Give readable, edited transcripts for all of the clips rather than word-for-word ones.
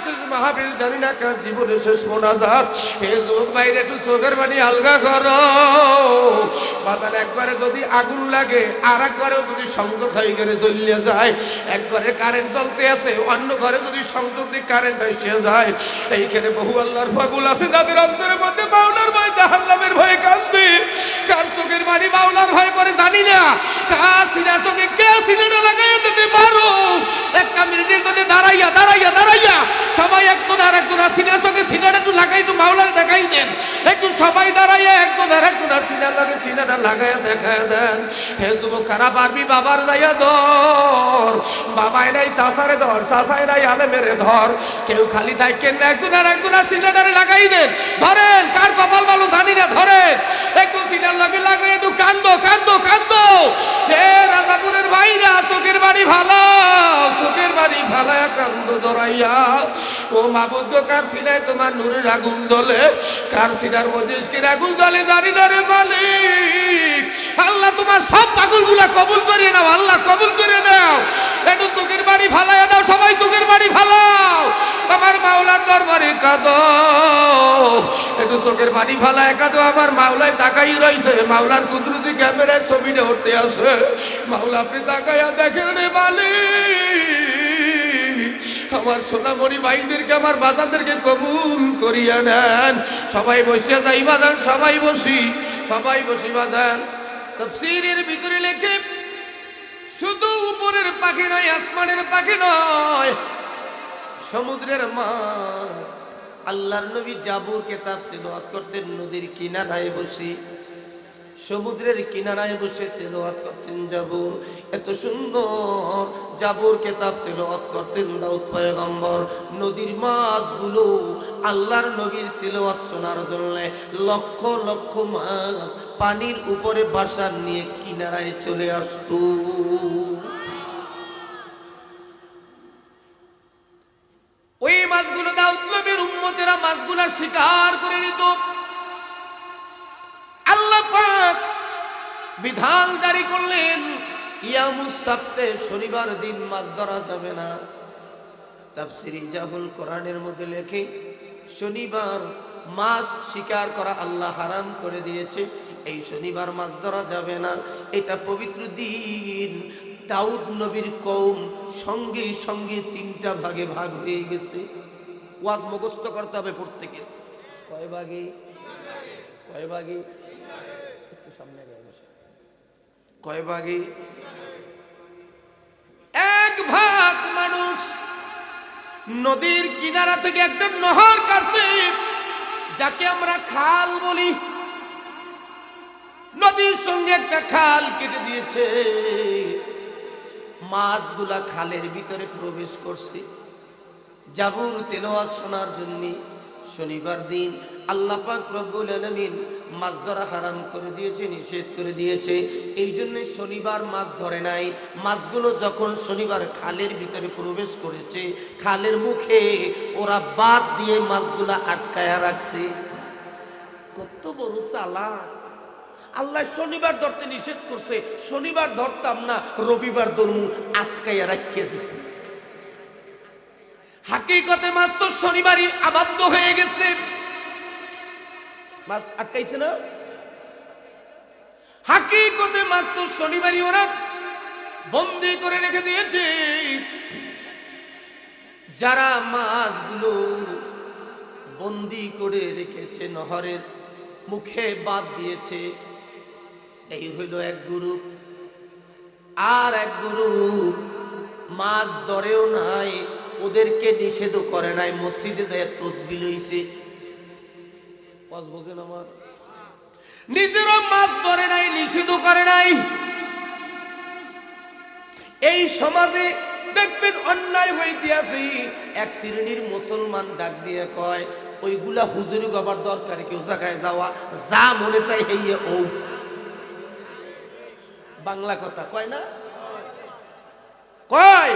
শেষ মাহফিল, জানি না কার জীবনে শেষ মোনাজাত। হে যুবক ভাইরা, একটু চোখের পানি আলগা করো। বাজার একবারে যদি আগুন লাগে, আর এক ঘরে যদি সংযোগ হয়ে গেলে চলিয়ে যায়, এক ঘরে কারেন্ট চলতে আছে, অন্য ঘরে যদি সংযোগ দিয়ে কারেন্ট এসে যায়, এইখানে বহু আল্লাহর পাগল আছে যাদের অন্তরের মধ্যে মাওলার ভয়, জাহান্নামের ভয়ে কান্দে। কার চোখের পানি মাওলার ভয় করে জানি না, কার সিনা চোখে কে সিনাটা লাগাইয়া দিতে পারো। একটা মিনিটের জন্য দাঁড়াইয়া দাঁড়াইয়া দাঁড়াইয়া সবাই একজন আর একজন সিনার চোখে সিনাটা একটু লাগাই, একটু মাওলার দেখাই দেন। একটু সবাই দাঁড়াইয়া একজন আর একজন আর সিনার লাগে সিনাটা লাগাইয়া দেখায় দেন। হে যুবক, কারা পারবি বাবার যাইয়া ধর, বাবাই নাই চাচারে ধর, চাচাই নাই আলেমেরে ধর। কেউ খালি থাকেন না, একজন আর একজন আর সিনাটারে লাগাই দেন। ধরেন, কার কপাল ভালো জানি না, ধরেন একটু সিনার লাগে লাগাই, একটু কান্দো কান্দো কান্দো। হে রাজাপুরের ভাইরা, চোখের বাড়ি ভালো, চোখের বাড়ি ভালায়া কান্দো জড়াইয়া। ও মাবুদ, কার সিনায় তোমার নূরের আগুন জ্বলে, কার সিনার মধ্যে ইশকের আগুন জ্বলে জানি না রে মালিক। আল্লাহ তোমার সব পাগলগুলা কবুল করিয়ে নাও, আল্লাহ কবুল করে নাও। একটু চোখের বাড়ি ভালাইয়া দাও, সবাই চোখের বাড়ি ভালাও। আমার মাওলার দরবারে কাঁদো, একটু চোখের পানি ফালায় কাঁদো। আমার মাওলায় তাকাই রইছে, মাওলার কুদরতি ক্যামেরায় ছবিটা উঠতে আসে। মাওলা আপনি তাকাইয়া দেখেন রে মালিক, আমার সোনামণি ভাইদেরকে, আমার বাজানদেরকে কবুল করিয়া নেন। সবাই বসে যাই বাজান, সবাই বসি, সবাই বসি বাজান। তাফসীরের ভিতরে লেখে, শুধু উপরের পাখি নয়, আসমানের পাখি নয়, সমুদ্রের মাছ। আল্লাহর নবী জাবুর কিতাব তেলাওয়াত করতেন নদীর কিনারায় বসে, সমুদ্রের কিনারায় বসে তেলাওয়াত করতেন জাবুর। এত সুন্দর জাবুর কিতাব তেলাওয়াত করতেন দাউদ পয়গম্বর। নদীর মাছগুলো আল্লাহর নবীর তেলাওয়াত শোনার জন্য লক্ষ লক্ষ মাছ পানির উপরে বাসা নিয়ে কিনারায় চলে আসতো। ওই মাছগুলো দাউদ নবীর উম্মতেরা মাছগুলা শিকার করে নিত। আল্লাহ পাক বিধান জারি করলেন, ইয়ামুস সাবতে, শনিবার দিন মাছ ধরা যাবে না। তাফসীরে জাহুল কোরআনের মধ্যে লেখে, শনিবার মাছ শিকার করা আল্লাহ হারাম করে দিয়েছে। এই শনিবার মাছ ধরা যাবে না, এটা পবিত্র দিন। দাউদ নবীর কওম সঙ্গে সঙ্গে তিনটা ভাগে ভাগ হয়ে গেছে। ওয়াজ মুখস্থ করতে হবে প্রত্যেকে। কয় ভাগে? কয় ভাগে? একটু সামনে বসে। কয় ভাগে? এক ভাগ মানুষ নদীর কিনারা থেকে একটা নহর কাটছে, যাকে আমরা খাল বলি। নদীর সঙ্গে একটা খাল কেটে দিয়েছে, মাছগুলা খালের ভিতরে প্রবেশ করছে জাবুর তেলাওয়াত শোনার জন্য। শনিবার দিন আল্লাহ পাক রব্বুল আলামিন মাছ ধরা হারাম করে দিয়েছে, নিষেধ করে দিয়েছে। এই জন্য শনিবার মাছ ধরে নাই। মাছগুলো যখন শনিবার খালের ভিতরে প্রবেশ করেছে, খালের মুখে ওরা বাদ দিয়ে মাছগুলা আটকায়া রাখছে। কত বড় চালাক! আল্লাহ শনিবার ধরতে নিষেধ করছে, শনিবার ধরতাম না, রবিবার ধরমু, আটকাইয়া রাখিয়ে দিই। হাকিকতে মাছ তো শনিবারই আবদ্ধ হয়ে গেছে, মাছ আটকাইছে না। হাকিকতে মাছ তো শনিবারই ওরা বন্দি করে রেখে দিয়েছে। যারা মাছগুলো বন্দি করে রেখেছে, নহরের মুখে বাদ দিয়েছে, এই হইল এক গ্রুপ। আর এক গ্রুপ মাছ ধরেও নাই, ওদেরকে নিষেধও করে নাই, মসজিদে যায় তসবিহ লইছে। মাছ বোঝেন আমার, নিজেরা মাছ ধরে নাই, নিষেধও করে নাই। এই সমাজে দেখবেন অন্যায় হইতে আছে, এক শ্রেণীর মুসলমান ডাক দিয়ে কয়, ওইগুলা হুজুরি গবার দরকার, কেউ জায়গায় যাওয়া, যা মনে চাই হইয়ে ও। বাংলা কথা কয় না, কয়।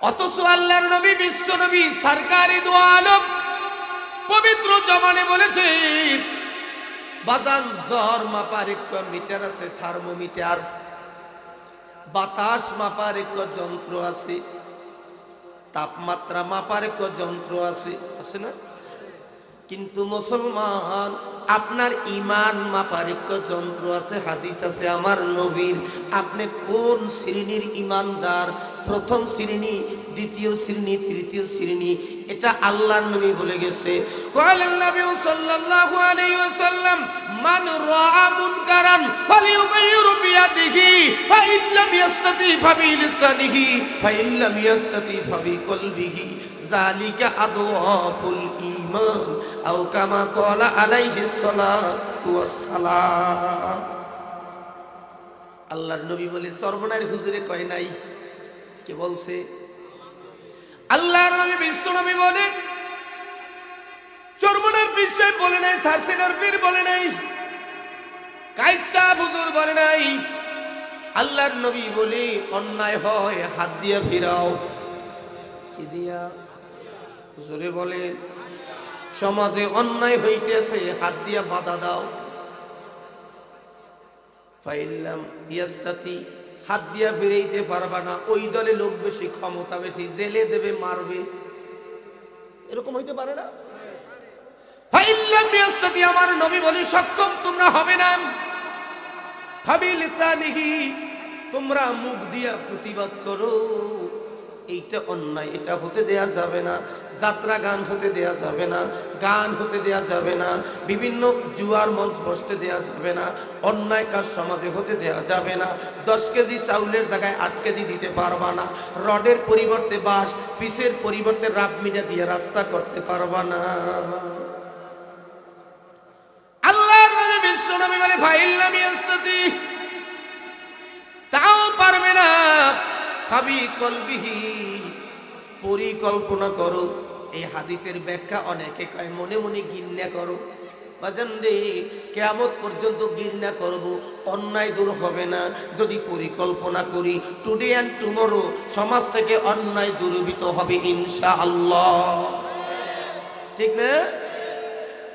অথচ আল্লাহর নবী, বিশ্ব নবী, সরকারি দো আলম পবিত্র জবানে বলেছে, বাজান জ্বর মাপার একটা মিটার আছে, থার্মোমিটার। বাতাস মাপার একটা যন্ত্র আছে। তাপমাত্রা মাপার এক যন্ত্র আছে, আছে না? কিন্তু মুসলমান, আপনার ঈমান মাপার এক যন্ত্র আছে, হাদিস আছে আমার নবীর। আপনি কোন শ্রেণীর ঈমানদার, প্রথম শ্রেণী, দ্বিতীয় শ্রেণী, তৃতীয় শ্রেণী, এটা আল্লাহর নবী বলে গেছে। ক্বালান নবী সাল্লাল্লাহু আলাইহি ওয়াসাল্লাম, মান রাআ মুনকারান ফালিয়ুগাইয়িরু বিয়াদিহি ফাইন লাম ইস্তাতি ফাবিলিসানিহি ফাইন লাম ইস্তাতি ফাবিকলবিহি যালিকা আদওয়াফুল ঈমান আও কামা ক্বালা আলাইহিস সালাতু ওয়াস সালাম। আল্লাহর নবী বলে, সর্বনার হুজুরে কয় নাই, কে বলছে? আল্লাহর নবী বিশ্ব নবী বলে, চরমনার বিশ্বে বলে নাই, সারসিনার পীর বলে নাই, কায়সা হুজুর বলে নাই। আল্লাহর নবী বলে, অন্যায় হয় হাত দিয়া ফিরাও। কি দিয়া? হুজুরে বলে, সমাজে অন্যায় হইতেছে, হাত দিয়া বাধা দাও। ফাইল্লাম ইয়াস্তাতি, হাত দিয়া বেরাইতে পারবা না, ওই দলে লোক বেশি, ক্ষমতা বেশি, জেলে দেবে, মারবে, এরকম হইতে পারে না? ফাইল্লাম ইয়াস্তাতি, আমার নবী বলে, সক্ষম তোমরা হবে না। ফাবিলিসানিহি, তোমরা মুখ দিয়া প্রতিবাদ করো, এইটা অন্যায়, এটা হতে দেয়া যাবে না। যাত্রা গান হতে দেয়া যাবে না, গান হতে দেয়া যাবে না, বিভিন্ন জুয়ার মঞ্চ বসতে দেয়া যাবে না, অন্যায় কাজ সমাজে হতে দেয়া যাবে না। 10 কেজি চাউলের জায়গায় 8 কেজি দিতে পারবা না, রডের পরিবর্তে বাঁশ, পিসের পরিবর্তে রাবমিটা দিয়ে রাস্তা করতে পারবা না। আল্লাহর নবী বিশ্ব নবী বলে, ফাইল্লাম ইয়াস্তাতি, তাও পারবে না। ভাবি কলবিহি, পরিকল্পনা করো। এই হাদিসের ব্যাখ্যা অনেকে কয় মনে মনে ঘৃণা করো। বাজান রে, কিয়ামত পর্যন্ত ঘৃণা করব, অন্যায় দূর হবে না যদি পরিকল্পনা করি। টুডে অ্যান্ড টুমরো সমাজ থেকে অন্যায় দূরীভূত হবে ইনশাআল্লাহ, ঠিক না?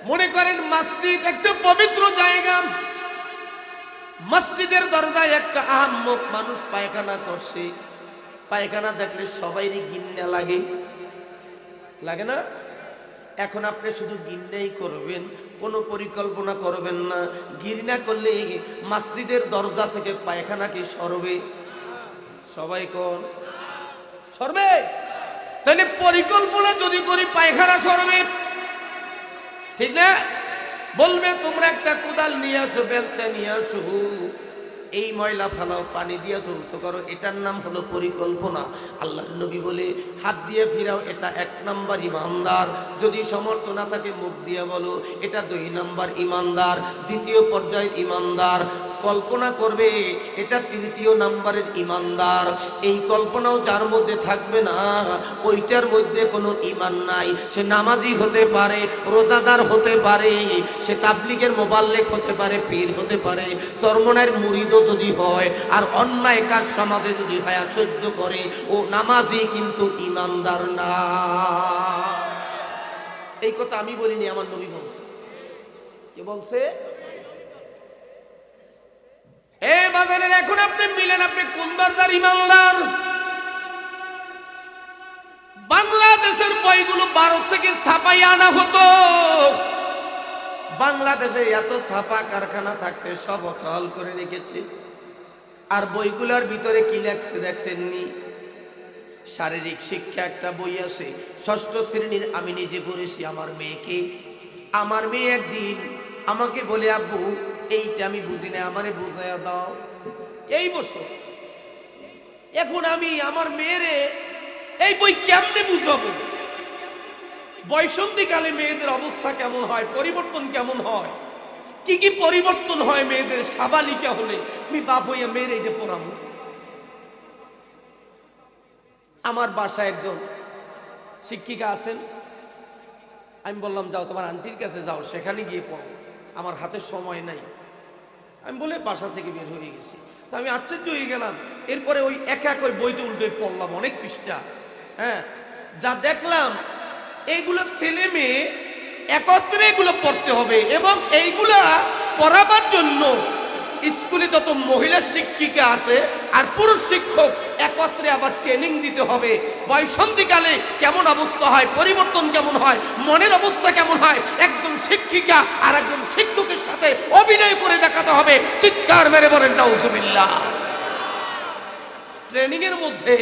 মনে করেন মসজিদ একটা পবিত্র জায়গা, মসজিদের দরজায় একটা আহাম্মক মানুষ পায়খানা করছে, পায়খানা দেখলে সবাইরই ঘৃণা লাগে, লাগে না? এখন আপনি শুধু ঘৃণাই করবেন, কোনো পরিকল্পনা করবেন না। ঘৃণা করলে মসজিদের দরজা থেকে পায়খানা কি সরবে? সবাই কোন সরবে? তাহলে পরিকল্পনা যদি করি, পায়খানা সরবে, ঠিক না? বলবে তোমরা একটা কোদাল নিয়ে আসো, বেলচা নিয়ে আসো, এই ময়লা ফালাও, পানি দিয়ে ধৌত করো, এটার নাম হলো পরিকল্পনা। আল্লাহর নবী বলে, হাত দিয়ে ফিরাও, এটা 1 নাম্বার ইমানদার। যদি সমর্থ না থাকে মুখ দিয়ে বলো, এটা 2 নাম্বার ইমানদার। দ্বিতীয় পর্যায়ের ইমানদার কল্পনা করবে, এটা 3য় নাম্বারের ইমানদার। এই কল্পনাও যার মধ্যে থাকবে না, ওইটার মধ্যে কোনো ইমান নাই। সে নামাজি হতে পারে, রোজাদার হতে পারে, সে তাবলিগের মোবাল্লেক হতে পারে, পীর হতে পারে, চরমনার মুরিদও যদি হয়, আর অন্যায় কাজ সমাজে যদি হয় সহ্য করে, ও নামাজি কিন্তু ইমানদার না। এই কথা আমি বলিনি, আমার নবী বলছে। কে বলছে? এ বাজারের, এখন আপনি মিলেন, আপনি কোন দরজার ইমানদার? বাংলাদেশের বইগুলো ভারত থেকে ছাপাই আনা হতো। বাংলাদেশে এত ছাপা কারখানা থাকতে সব অচল করে রেখেছে। আর বইগুলোর ভিতরে কি লেখছে দেখছেননি? শারীরিক শিক্ষা একটা বই আছে, 6ষ্ঠ শ্রেণীর, আমি নিজে পড়েছি আমার মেয়েকে। আমার মেয়ে একদিন আমাকে বলে, আব্বু এইটা আমি বুঝি না, আমারে বুঝাইয়া দাও। এই বছর এখন আমি আমার মেয়েরে এই বই কেমনে বুঝাবো? বয়সন্ধিকালে মেয়েদের অবস্থা কেমন হয়, পরিবর্তন কেমন হয়, কি কি পরিবর্তন হয় মেয়েদের সাবালিকা হলে, আমি বাপ হইয়া মেয়ের এইটা পড়াবো। আমার বাসায় একজন শিক্ষিকা আছেন, আমি বললাম যাও তোমার আন্টির কাছে যাও, সেখানে গিয়ে পড়ো, আমার হাতে সময় নাই। আমি বলে বাসা থেকে বের হয়ে গেছি। তো আমি আশ্চর্য হয়ে গেলাম। এরপরে ওই এক এক ওই বইটা উল্টে পড়লাম, অনেক পৃষ্ঠা। হ্যাঁ, যা দেখলাম এইগুলো ছেলে মেয়ে একত্রে এগুলো পড়তে হবে, এবং এইগুলা পড়াবার জন্য স্কুলে যত মহিলা শিক্ষিকা আছে আর পুরুষ শিক্ষক একত্রে আবার ট্রেনিং দিতে হবে। বয়সন্ধিকালে কেমন অবস্থা হয়, পরিবর্তন কেমন হয়, মনের অবস্থা কেমন হয়, একজন শিক্ষিকা আর একজন শিক্ষকের সাথে অভিনয় করে দেখাতে হবে। চিৎকার মেরে বলেন নাউজুবিল্লাহ। ট্রেনিং এর মধ্যে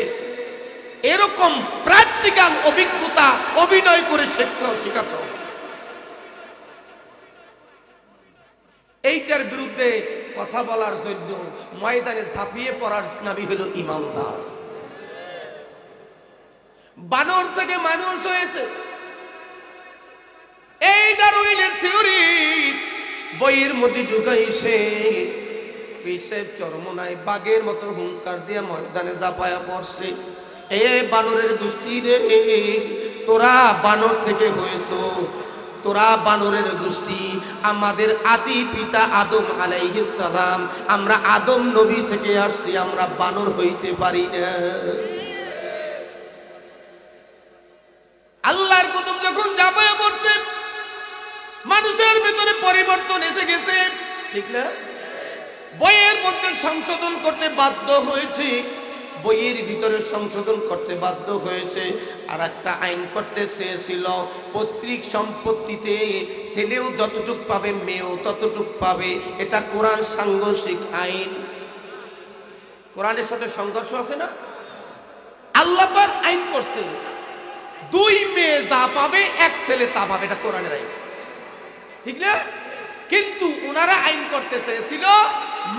এরকম প্র্যাকটিক্যাল অভিজ্ঞতা অভিনয় করে শেখাতে হবে। এইটার বিরুদ্ধে কথা বলার জন্য ময়দানে ঝাঁপিয়ে পড়ার নামই হলো ইমানদার। বানর থেকে মানুষ হয়েছে, এই ডারউইনের থিওরি বইয়ের মধ্যে ঢুকাইছে। পিসেব চরমনায় বাঘের মতো হুঙ্কার দিয়ে ময়দানে ঝাঁপায়া পড়ছে। এ বানরের গোষ্ঠী রে, তোরা বানর থেকে হয়েছো, তোরা বানরের গোষ্ঠী। আমাদের আদি পিতা আদম আলাইহিস সালাম, আমরা আদম নবী থেকে আসছি, আমরা বানর হইতে পারি না। আল্লাহর কুতুব যখন ঝাঁপায়া পড়ছে, মানুষের ভিতরে পরিবর্তন এসে গেছে, ঠিক না? বইয়ের মধ্যে সংশোধন করতে বাধ্য হয়েছে, বইয়ের ভিতরে সংশোধন করতে বাধ্য হয়েছে। আর একটা আইন করতে চেয়েছিল, পৈতৃক সম্পত্তিতে ছেলেও যতটুক পাবে মেয়েও ততটুক পাবে। এটা কোরআন সাংঘর্ষিক আইন। কোরআনের সাথে সংঘর্ষ আছে না? আল্লাহ পাক আইন করছে, দুই মেয়ে যা পাবে এক ছেলে তা পাবে, এটা কোরআনের আইন, ঠিক না? কিন্তু ওনারা আইন করতে চেয়েছিল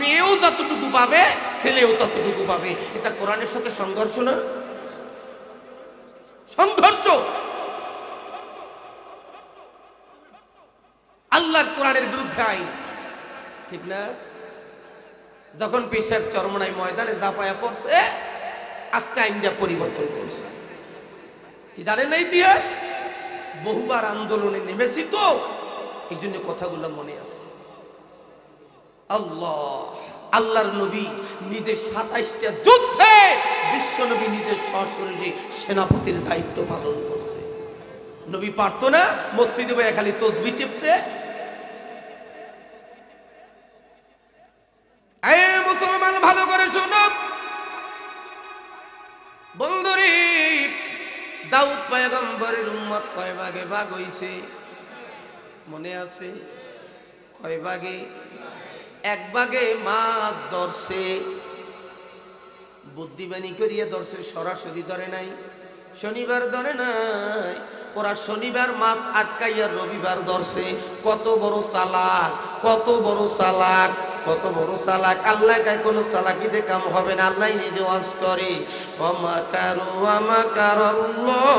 মেয়েও যতটুকু পাবে ছেলেও ততটুকু পাবে। এটা কোরআনের সাথে সংঘর্ষ না? সংঘর্ষ। আল্লাহর কোরআনের বিরুদ্ধে আইন, ঠিক না? যখন পেশাব চরমনাই ময়দানে ঝাঁপায়া পড়ছে, আজকে আইনটা পরিবর্তন করছে। কি জানেন না ইতিহাস? বহুবার আন্দোলনে নেমেছি তো, এই জন্য কথাগুলো মনে আছে। আল্লাহর নবী নিজে 27টা যুদ্ধে বিশ্ব নবী নিজের সশরীরে সেনাপতির দায়িত্ব পালন করছে। নবী পারতো না মসজিদে বসে খালি তসবিহ টিপতে? মুসলমান ভালো করে শোনো বন্ধুরে, দাউদ পয়গম্বরের উম্মত কয় ভাগে ভাগ হইছে মনে আছে? কয় ভাগে? এক ভাগে মাছ ধরছে, বুদ্ধিমানি করিয়া ধরছে, সরাসরি ধরে নাই, শনিবার ধরে নাই। ওরা শনিবার মাছ আটকাইয়া রবিবার ধরছে। কত বড় চালাক, কত বড় চালাক, কত বড় চালাক! আল্লাহ কায় কোনো চালাকিতে কাম হবে না। আল্লাহ নিজে ওয়াজ করে, ওয়ামাকারু ওয়ামাকারাল্লাহ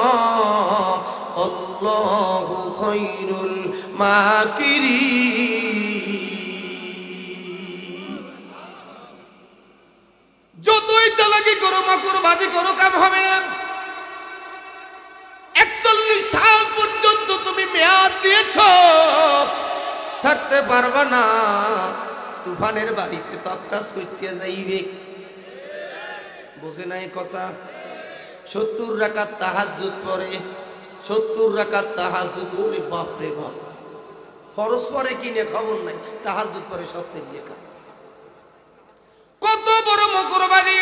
আল্লাহু খায়রুল মাকিরিন। যতই চালাকি করো, মাকড়বাজি করো, কাম হবে না। 41 সাল পর্যন্ত তুমি মেয়াদ দিয়েছ, থাকতে পারবা না। তুফানের বাড়িতে তক্তাস করতে যাইবে, বুঝে নাই কথা? 70 রাকাত তাহাজ্জুদ পড়ে, 70 রাকাত তাহাজ্জুদ। ওরে বাপ রে বাপ! ফরজ পড়ে কিনে খবর নাই, তাহাজ্জুদ পড়ে 70 রাকাত। কত বড় মকরবাড়ি!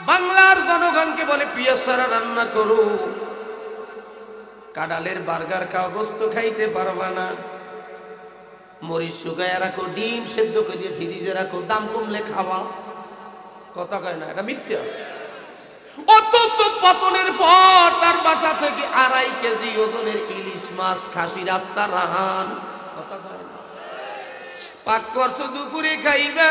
বাংলার জনগণকে বলে পিয়াজ ছাড়া রান্না করো, কাঁঠালের বার্গার খাও, গোস্ত খাইতে পারবা না। মরিচ শুকায় রাখো, ডিম সেদ্ধ করিয়ে ফ্রিজে রাখো, দাম কমলে খাওয়া। কথা কয় না, এটা মিথ্যা। অথচ পতনের পর তার বাসা থেকে 2.5 কেজি ওজনের ইলিশ মাছ, খাসি, রাস্তা রাহান। কথা কয় না। পাক করছো দুপুরে খাইবা,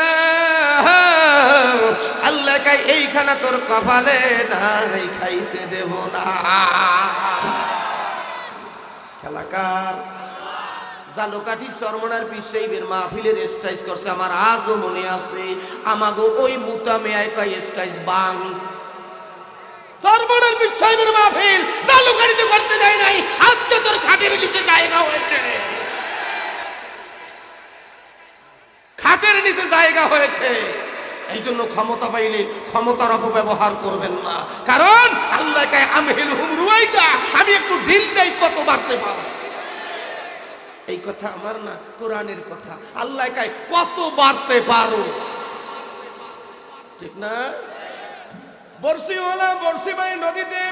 আল্লাহ কাই এইখানা তোর কপালে নাই, খাইতে দেব না। খেলাকার জালুকাঠি চরমনার পীর সাহেবের মাহফিলের স্টাইজ করছে, আমার আজও মনে আছে। আমাগো ওই মুতামেয়ায় কয় স্টাইজ বাং। চরমনার পীর সাহেবের মাহফিল জালুকাঠিতে করতে দেয় নাই, আজকে তোর খাটের নিচে জায়গা হয়েছে, খাটের নিচে জায়গা হয়েছে। এই জন্য ক্ষমতা পাইলে ক্ষমতার অপব্যবহার করবেন না, কারণ আল্লাহ কায় আমহিলহুম রুয়াইদা, আমি একটু ঢিল দেই কত বাড়তে পারো। এই কথা আমার না, কোরআনের কথা। আল্লাহ কায় কত বাড়তে পারো, ঠিক না? বর্ষিওয়ালা বর্ষি ভাই নদীতে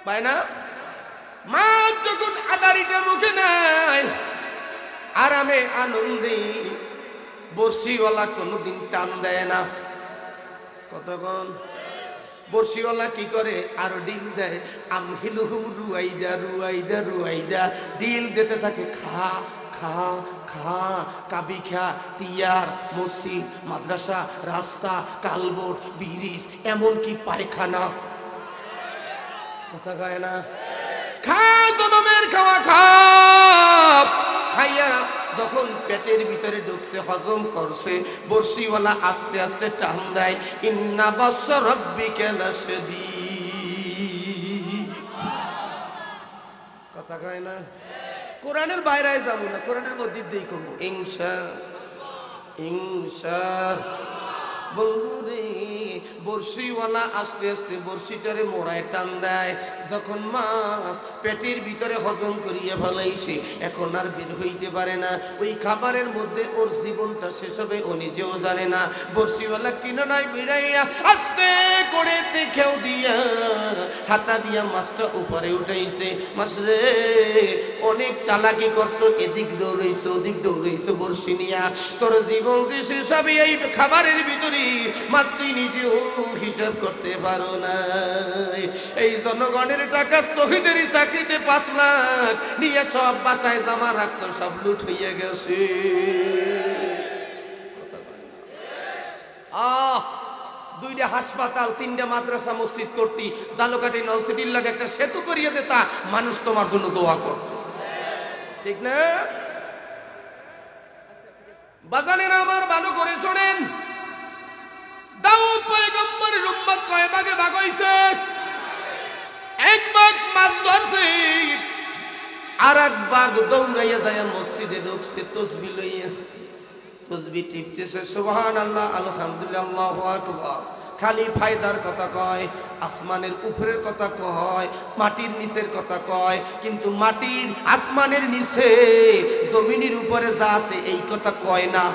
পায় না, মাছ যখন আদারিটা মুখে নেয় আরামে আনন্দে, বর্ষিওয়ালা কোনোদিন টান দেয় না। কতক্ষণ বর্ষিওয়ালা কি করে, আর ডিল দেয়, আমহিলুহুম রুয়াইদা রুয়াইদা রুয়াইদা, ডিল দিতে থাকে, খা খা খা, কাবি খা, টিয়ার, মসজিদ, মাদ্রাসা, রাস্তা, কালবোর্ড, ব্রিজ, এমনকি পায়খানা। কথা কয় না, খা জনমের খাওয়া খা। খাইয়া যখন পেটের ভিতরে ঢুকছে, হজম করছে, বর্ষিওয়ালা আস্তে আস্তে টান দেয়, ইন্না বাসা রাব্বিকা লাশাদীদ। কথা কয় না, কোরআনের বাইরে যাবো না, কোরআনের মধ্যে দিয়েই করবো ইনশা ইনশা। বন্ধুরে বর্ষিওয়ালা আস্তে আস্তে বর্ষিটারে মোড়ায় টান দেয়, যখন মাছ পেটের ভিতরে হজম করিয়া ফেলাইছে, এখন আর বের হইতে পারে না, ওই খাবারের মধ্যে ওর জীবনটা শেষ হবে ও নিজেও জানে না। বর্ষিওয়ালা কিনারায় বিড়াইয়া আস্তে করে দেখেও দিয়া হাতা দিয়া মাছটা উপরে উঠাইছে। মাছ রে অনেক চালাকি করছো, এদিক দৌড়াইছো ওদিক দৌড়াইছো বর্ষি নিয়া, তোর জীবন যে শেষ হবে এই খাবারের ভিতরে, মাছ তুই নিজেও হিসাব করতে পারো না। এই জনগণের টাকা, শহীদের চাকরিতে 5 লাখ নিয়ে সব বাঁচায় জমা রাখছো, সব লুট হইয়া গেছে। দুইটা হাসপাতাল, 3টা মাদ্রাসা, মসজিদ করতি, জালকাঠি নলসিটির লাগে একটা সেতু করিয়ে দেতা, মানুষ তোমার জন্য দোয়া কর, ঠিক না? বাজানেরা আমার ভালো করে শোনেন, দাউদ পয়গম্বরের উম্মত কয় ভাগে ভাগ হইছে? এক ভাগ মাছ ধরছে, আর এক ভাগ দৌড়াইয়া যায় মসজিদে ঢুকছে, তসবি লইয়া তসবি টিপতেছে, সুবহানাল্লাহ আলহামদুলিল্লাহ আল্লাহু আকবার। খালি ফায়দার কথা কয়, আসমানের উপরের কথা কয়, মাটির নিচের কথা কয়, কিন্তু মাটির আসমানের নিচে জমিনের উপরে যা আছে এই কথা কয় না।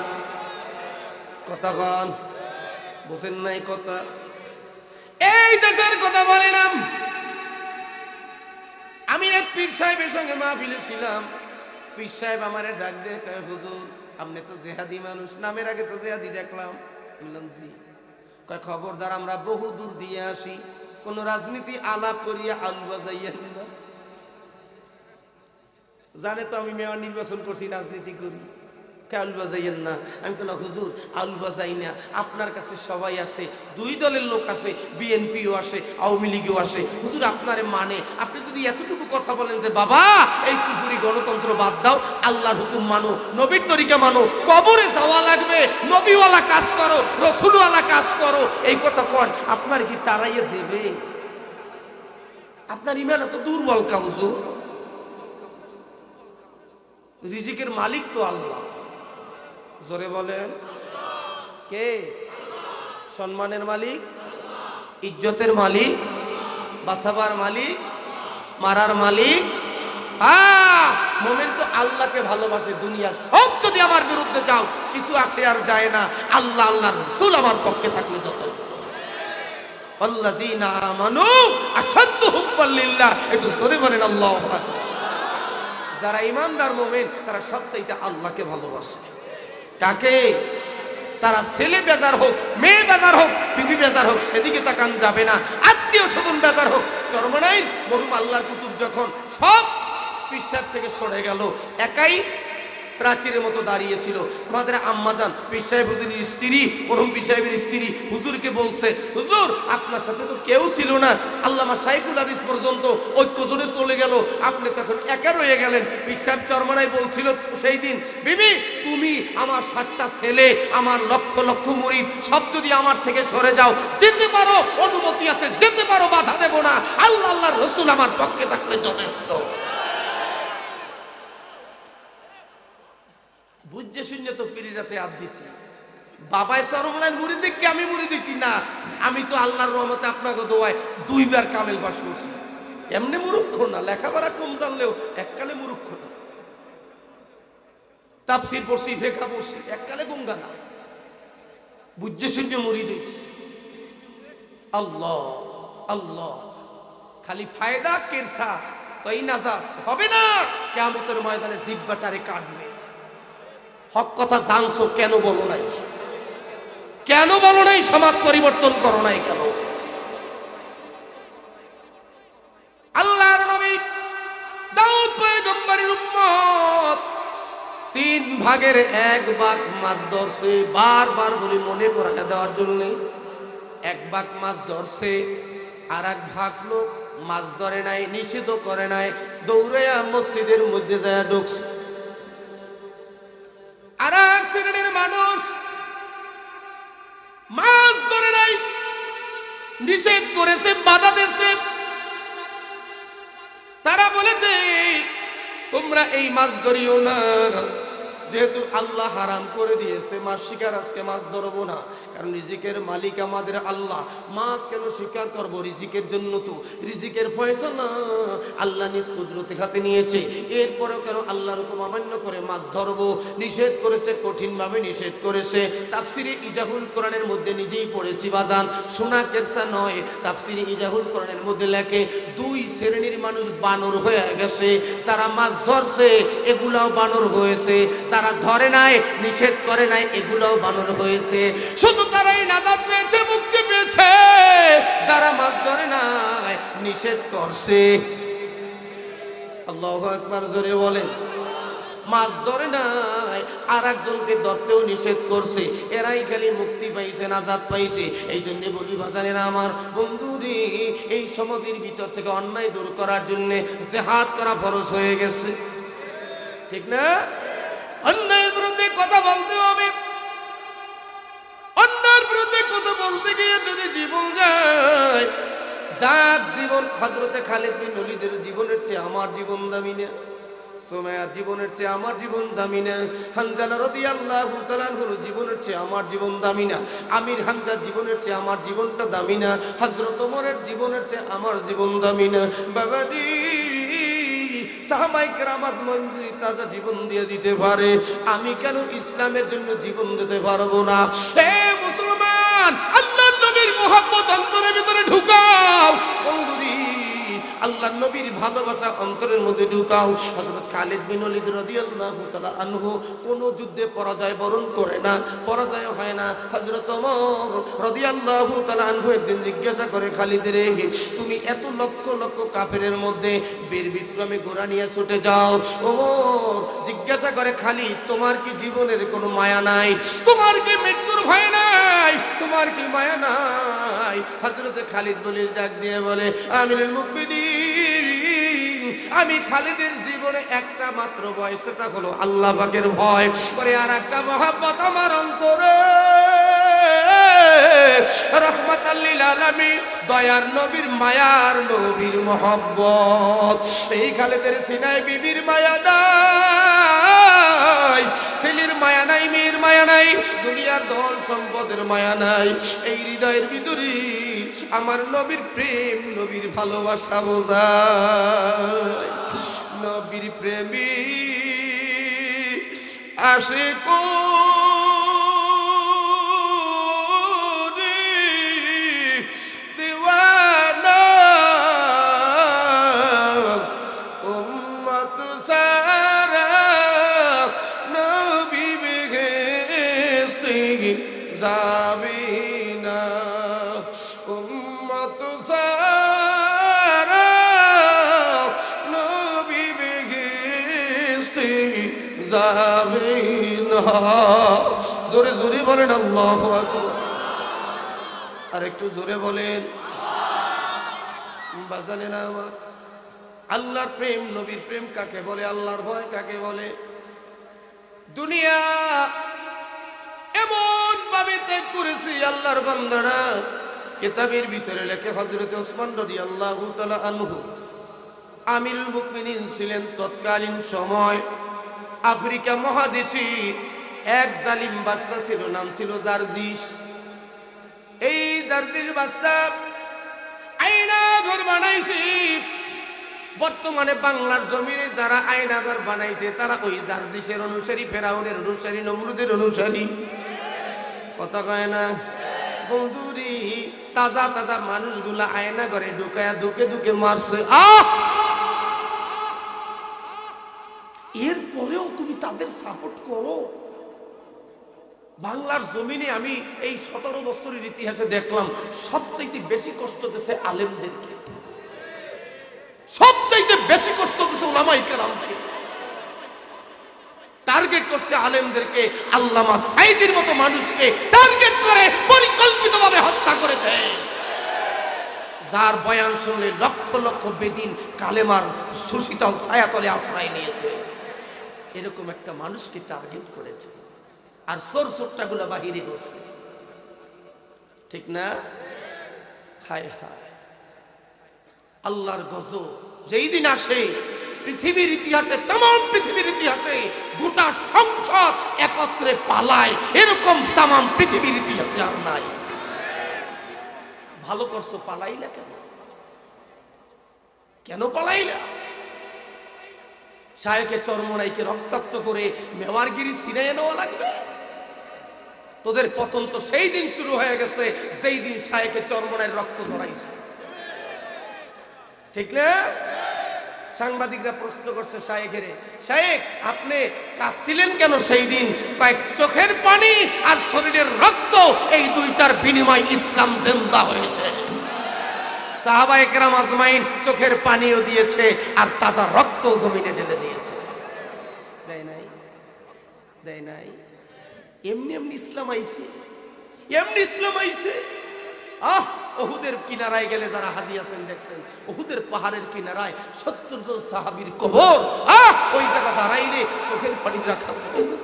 কথা কন, বুঝেন নাই কথা? এই দেশের কথা বলিলাম। আমি এক পীর সাহেবের সঙ্গে মাহফিলে ছিলাম, পীর সাহেব আমারে ডাক দিয়ে কয়, হুজুর আপনি তো জেহাদি মানুষ, নামের আগে তো জেহাদি দেখলাম। বললাম জি। কয় খবরদার আমরা বহু দূর দিয়ে আসি, কোন রাজনীতি আলাপ করিয়া আলু বাজাইয়া না। জানে তো আমি মেয়র নির্বাচন করছি, রাজনীতি করি, আলু বাজাইয়েন না। আমি বললাম হুজুর আলু বাজাই না, আপনার কাছে সবাই আসে, 2 দলের লোক আসে, বিএনপিও আসে, আওয়ামী লীগও আসে, হুজুর আপনারে মানে, আপনি যদি এতটুকু কথা বলেন যে বাবা এই কুকুরি গণতন্ত্র বাদ দাও, আল্লাহর হুকুম মানো, নবীর তরিকা মানো, কবরে যাওয়া লাগবে, নবীওয়ালা কাজ করো, রসুলওয়ালা কাজ করো, এই কথা কন, আপনার কি তারাইয়ে দেবে? আপনার ইমান এত দুর্বল কা হুজুর? রিজিকের মালিক তো আল্লাহ। জোরে বলেন কে? সম্মানের মালিক, ইজ্জতের মালিক, বাঁচাবার মালিক, মারার মালিক। মোমেন তো আল্লাহকে ভালোবাসে, দুনিয়া সব যদি আমার বিরুদ্ধে যাও কিছু আসে আর যায় না, আল্লাহ আল্লাহর রাসূল আমার পক্ষে থাকলে যথেষ্ট। আল্লাযীনা আমানু আশাদ্দু হুব্বান লিল্লাহ, একটু জোরে বলেন আল্লাহু আকবার। যারা ঈমানদার মোমেন তারা সবচাইতে আল্লাহকে ভালোবাসে। কাকে? তারা ছেলে বেজার হোক, মেয়ে বেজার হোক, বিবি বেজার হোক, সেদিকে তাকান যাবে না। আত্মীয় স্বজন বেজার হোক, চরমনাই মরহুম আল্লাহর কুতুব যখন সব পিসাব থেকে সরে গেল, একাই প্রাচীরের মতো দাঁড়িয়েছিল। আমাদের আম্মাজান পীর সাহেব হুজুরের স্ত্রী, মরহুম পীর সাহেবের স্ত্রী হুজুরকে বলছে, হুজুর আপনার সাথে তো কেউ ছিল না, আল্লামা শাইখুল হাদিস পর্যন্ত ঐক্যজনে চলে গেল, আপনি তখন একা রয়ে গেলেন। পীর সাহেব চরমনাই বলছিল সেই দিন, বিবি তুমি আমার 7টা ছেলে, আমার লক্ষ লক্ষ মুরিদ সব যদি আমার থেকে সরে যাও, যেতে পারো, অনুমতি আছে, যেতে পারো, বাধা দেব না, আল্লাহ আল্লাহর রাসূল আমার পক্ষে থাকলে যথেষ্ট। বুঝছে শূন্য তো পীরিরাতে হাত দিছি, বাবাই চরমনাই মুড়ি দেখি আমি মুড়ি দিছি না, আমি তো আল্লাহর রহমতে আপনাকে দোয়ায় 2 বার কামেল পাস করছি। এমনি মূর্খ না, লেখাপড়া কম জানলেও এককালে মূর্খ না, তাফসীর পড়ছি, ফিকহ পড়ছি, এককালে গুঙ্গা না, বুঝছে শূন্য মুড়ি দিছি। আল্লাহ আল্লাহ, খালি ফায়দা কেরসা তাই নাজাত হবে না। কিয়ামতের ময়দানে জিহ্বাটারে কাটবে। হক কথা জানছো, কেন বলো নাই? কেন বলো নাই? সমাজ পরিবর্তন করো নাই কেন? আল্লাহর নবী দাউদ পয়গম্বরের উম্মত 3 ভাগের 1 ভাগ মাছ ধরছে। বারবার বলি মনে করায় দেওয়ার জন্য, 1 ভাগ মাছ ধরছে, আর 1 ভাগ লোক মাছ ধরে নাই, নিষিদ্ধ করে নাই, দৌড়ে মসজিদের মধ্যে যায় ঢুকছে। আর 1 শ্রেণীর মানুষ মাছ ধরে নাই, নিষেধ করেছে, বাধা দিয়েছে। তারা বলেছে তোমরা এই মাছ ধরিও না, যেহেতু আল্লাহ হারাম করে দিয়েছে মাছ শিকার, আজকে মাছ ধরবো না। কারণ রিজিকের মালিক আমাদের আল্লাহ। মাছ কেন শিকার করবো? রিজিকের জন্য তো। রিজিকের ফয়সালা আল্লাহ নিজ কুদরতে হাতে নিয়েছে। এরপরেও কেন আল্লাহর হুকুম অমান্য করে মাছ ধরবো? নিষেধ করেছে, কঠিনভাবে নিষেধ করেছে। তাফসিরে ইজাহুল কোরআনের মধ্যে নিজেই পড়েছি বাজান, শোনা কেরসা নয়। তাফসিরে ইজাহুল কোরআনের মধ্যে লেখে 2 শ্রেণীর মানুষ বানর হয়ে গেছে। যারা মাছ ধরছে এগুলাও বানর হয়েছে, যারা ধরে নাই, নিষেধ করে নাই, এগুলাও বানর হয়েছে। শুধু তারাই নাজাত পেয়েছে, মুক্তি পেয়েছে, যারা মাছ ধরে নাই, নিষেধ করছে। আল্লাহু আকবার, জোরে বলেন। মাছ ধরে নাই, আর একজনকে ধরতেও নিষেধ করছে, এরাই খালি মুক্তি পাইছে, নাজাত পাইছে। এই জন্য বলি বাজানেরা আমার, বন্ধুরে, এই সমাজের ভিতর থেকে অন্যায় দূর করার জন্য জিহাদ করা ফরজ হয়ে গেছে, ঠিক না? অন্যায়ের বিরুদ্ধে কথা বলতে হবে। অন্যায়ের বিরুদ্ধে কথা বলতে গিয়ে যদি জীবন যায়, যার জীবন, হযরতে খালিদ বিন ওলীদের জীবনের চেয়ে আমার জীবন দামি না, সুমাইয়ার জীবনের চেয়ে আমার জীবন দামি না, হানজালা রাদিয়াল্লাহু তাআলা আনহুর জীবনের চেয়ে আমার জীবন দামি না, আমির হামজার জীবনের চেয়ে আমার জীবনটা দামি না, হযরত ওমরের জীবনের চেয়ে আমার জীবন দামি না। বাবাজি, সাহাবায়ে কেরাম মঞ্জুরি তাজা জীবন দিয়ে দিতে পারে, আমি কেন ইসলামের জন্য জীবন দিতে পারবো না? হে মুসলমান, আল্লাহর নবীর মুহাব্বত অন্তরের ভিতরে ঢুকাও। বন্ধুরি, আল্লাহর নবীর ভালোবাসা অন্তরের মধ্যে ঢুকাও। হযরত খালিদ বিন ওলীদ রাদিয়াল্লাহু তাআলা আনহু কোন যুদ্ধে পরাজয় বরণ করে না, পরাজয় হয় না। হযরত ওমর রাদিয়াল্লাহু তাআলা আনহু একদিন জিজ্ঞাসা করে, খালিদ রে, তুমি এত লক্ষ লক্ষ কাফেরের মধ্যে বীর বিক্রমে ঘোড়া নিয়ে ছুটে যাও। ওমর জিজ্ঞাসা করে, খালিদ, তোমার কি জীবনের কোনো মায়া নাই? তোমার কি মৃত্যুর ভয় নাই? তোমার কি মায়া নাই? হযরতে খালিদ বলে ডাক দিয়ে বলে, আমিরুল মুমিনিন, আমি খালিদের জীবনে একটা মাত্র ভয়, সেটা হলো আল্লাহ পাকের ভয়। পরে আর একটা মহব্বত আমার অন্তরে, রহমাতাল লিল আলামিন, দয়ার নবীর, মায়ার নবীর মহব্বত। এই খালিদের সিনায় বিবির মায়া নাই, ছেলের মায়া নাই, মেয়ের মায়া নাই, দুনিয়ার ধন সম্পদের মায়া নাই। এই হৃদয়ের ভিতরে আমার নবীর প্রেম, নবীর ভালোবাসা বোঝায়। নবীর প্রেমী আশিক দিওয়ানা, উম্মত সারা নবী বেহেশতে যাবে না, উম্মত সারা নবী বেহেশতে যাবে না। জোরে জোরে বলেন আল্লাহু আকবার। আর একটু জোরে বলেন। বাজানেরা আমার, আল্লাহর প্রেম, নবীর প্রেম কাকে বলে? আল্লাহর ভয় কাকে বলে? দুনিয়া এমন ভাবে ত্যাগ করেছে আল্লাহর বান্দারা, কিতাবের ভিতরে লেখে হযরত ওসমান রাদিয়াল্লাহু তাআলা আনহু আমিরুল মুমিনিন ছিলেন। তৎকালীন সময় আফ্রিকা মহাদেশে এক জালিম বাদশা ছিল, নাম ছিল জার্জিস। এই জার্জিস বাদশা আয়নাঘর বানাইছে। বর্তমানে বাংলার জমিনে যারা আয়নাঘর বানাইছে তারা ওই জার্জিসের অনুসারী, ফেরাউনের অনুসারী, নমরুদের অনুসারী। কথা কয় না বন্ধুরি? তাজা তাজা মানুষগুলা আয়না ঘরে ঢুকায়া দুকে দুকে মারছে। এরপরেও তুমি তাদের সাপোর্ট করো। বাংলার জমিনে আমি এই 17 বছরের ইতিহাসে দেখলাম সবচেয়ে বেশি কষ্ট দিচ্ছে আলেমদেরকে, সবচেয়ে বেশি কষ্ট দিচ্ছে উলামায়ে কেরামকে। টার্গেট করছে আলেমদেরকে, আল্লামা সাঈদীর মতো মানুষকে টার্গেট করে পরিকল্পিতভাবে হত্যা করেছে। যার বয়ান শুনলে লক্ষ লক্ষ বেদিন কালেমার সুশীতল ছায়াতলে আশ্রয় নিয়েছে, এরকম একটা মানুষকে টার্গেট করেছে। আর সোরসোট্টাগুলো বাহিরে করছে, ঠিক না? হায় হায়, আল্লাহর গজব যেই দিন আসে পৃথিবীর ইতিহাসে, তাম পৃথিবীর ইতিহাসে গোটা সংসদ একত্রে পালায়, এরকম তাম পৃথিবীর ইতিহাসে আর নাই। ভালো করছো, পালাইলা কেন? কেন পালাইলা? শায়েখে চরমনাইকে রক্তাক্ত করে মেওয়ারগিরি ছিনাইয়ে নেওয়া লাগবে? তোদের পতন তো সেই দিন শুরু হয়ে গেছে যেই দিন শায়েখে চরমনাইয়ের রক্ত ঝরাইছে, ঠিক না? সাংবাদিকরা প্রশ্ন করছে শায়েখের, শায়েখ আপনি কাঁদছিলেন কেন সেই দিন? কয়েক চোখের পানি আর শরীরের রক্ত, এই দুইটার বিনিময় ইসলাম জিন্দা হয়েছে। সাহাবায়ে কেরাম আজমাইন চোখের পানিও দিয়েছে আর তাজা রক্ত জমিনে ঢেলে দিয়েছে। দেয় নাই? দেয় নাই? এমনি এমনি ইসলাম আইছে, এমনি ইসলাম আইছে। উহুদের কিনারায় গেলে যারা হাজি আছেন দেখছেন, উহুদের পাহাড়ের কিনারায় 70 জন সাহাবীর কবর। ওই জায়গা দাঁড়াইলে চোখের পানি রাখা যাবে না।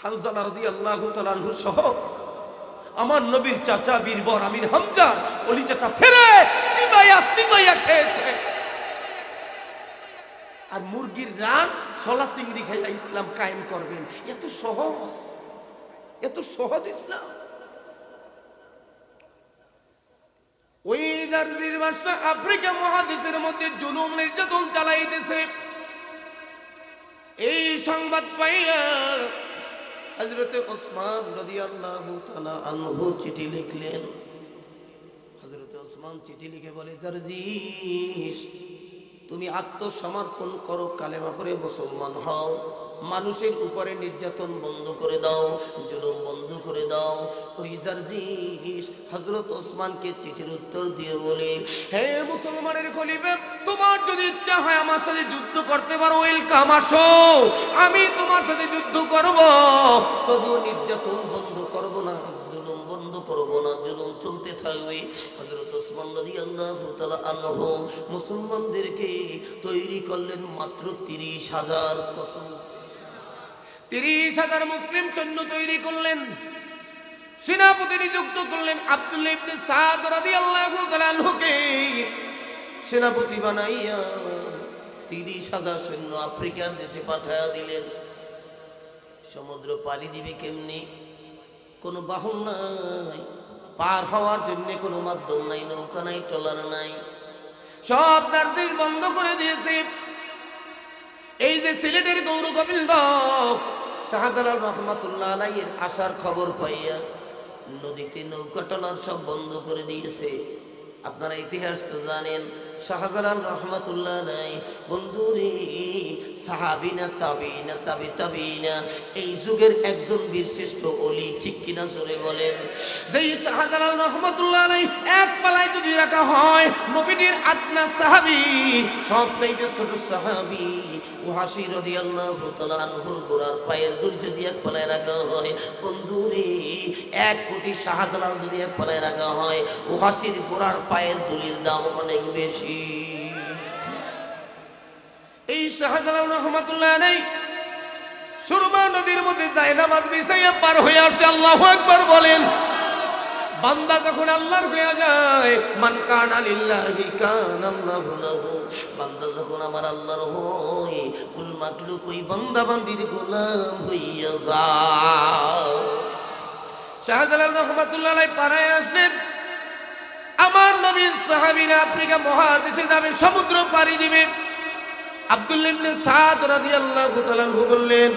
হামজা রাদিয়াল্লাহু তাআলা আনহু সহ আমার নবীর চাচা বীরবর আমির হামজা কলিজাটা ফেরে সিবাইয়া সিবাইয়া খেয়েছে। আর মুরগির রান ছোলা চিংড়ি খাইয়া ইসলাম কায়েম করবেন, এত সহজ, এত সহজ ইসলাম। ওই জার্জির বাদশা আফ্রিকা মহাদেশের মধ্যে জুলুম নির্যাতন চালাইতেছে। এই সংবাদ পাইয়া হযরতে ওসমান রাদিয়াল্লাহু তাআলা আনহু চিঠি লিখলেন। হযরতে ওসমান চিঠি লিখে বলে, জার্জিস তুমি আত্মসমর্পণ করো, কালেমা পড়ে মুসলমান হও, মানুষের উপরে নির্যাতন বন্ধ করে দাও, জুলুম বন্ধ করে দাও। ওই জার্জিস হযরত ওসমানকে চিঠির উত্তর দিয়ে বলে, হে মুসলমানের খলিফা, তোমার যদি ইচ্ছা হয় আমার সাথে যুদ্ধ করতে পারো, ওয়েলকাম, আসো, আমি তোমার সাথে যুদ্ধ করব, তবু নির্যাতন বন্ধ করব না, জুলুম বন্ধ করব না, জুলুম চলতে থাকবে। হযরত ওসমান রাদিয়াল্লাহু তাআলা আনহু মুসলমানদেরকে তৈরি করলেন মাত্র 30,000। কত? 30,000 মুসলিম সৈন্য তৈরি করলেন। সেনাপতি নিযুক্ত করলেন আব্দুল্লাহ ইবনে সাদ রাদিয়াল্লাহু তাআলা আনহুকে সেনাপতি বানাইয়া 30,000 সৈন্য আফ্রিকার দেশে পাঠায়া দিলেন। সমুদ্র পাড়ি দিবে কেমনে? কোনো বাহন নাই, পার হওয়ার জন্য কোনো মাধ্যম নাই, নৌকা নাই, ট্রলার নাই, সব জার্জিস বন্ধ করে দিয়েছে। এই যে সিলেটের গৌর গোবিন্দ শাহজালাল রহমাতুল্লাহ আলাইহির আসার খবর পাইয়া নদীতে নৌকা ট্রলার সব বন্ধ করে দিয়েছে। আপনারা ইতিহাস তো জানেন, শাহজালাল রহমাতুল্লাহ আলাইহি বন্ধুরে সাহাবিনা তাবিনা তাবি তাবিনা এই যুগের একজন বীরশ্রেষ্ঠ ওলি, ঠিক কিনা জোরে বলেন? যেই শাহজালাল রহমাতুল্লাহ আলাইহি এক পালায় যদি রাখা হয়, নবীর আদনা সাহাবী, সবচাইতে ছোট সাহাবী ওয়াসি রাদিয়াল্লাহু তাআলা আনহুর গোড়ার পায়ের দুল যদি এক পালায় রাখা হয়, বন্ধুরে 1 কোটি শাহজালাল যদি এক পালায় রাখা হয়, ওয়াসির গোড়ার পায়ের দুলির দাম অনেক বেশি। এই শাহজালাল রহমাতুল্লাহ আলাইহি সুরমা নদীর মধ্যে যায় নামাজ বিছাইয়া পার হয়ে আসে। আল্লাহু আকবার বলেন। বান্দা যখন আল্লাহর হয়ে যায়, মান কানা লিল্লাহি কানা আল্লাহু লাহু, বান্দা যখন আমার আল্লাহর হয়, কুল মাকলুক ওই বান্দা বান্দির গোলাম হইয়া যায়। শাহজালাল রহমাতুল্লাহ আলাইহি পারে আসলেন। আমার নবীর সাহাবীরা আফ্রিকা মহাদেশে যাবে, সমুদ্র পাড়ি দিবে। আব্দুল্লাহ ইবনে সাদ রাদিয়াল্লাহু তাআলা বললেন,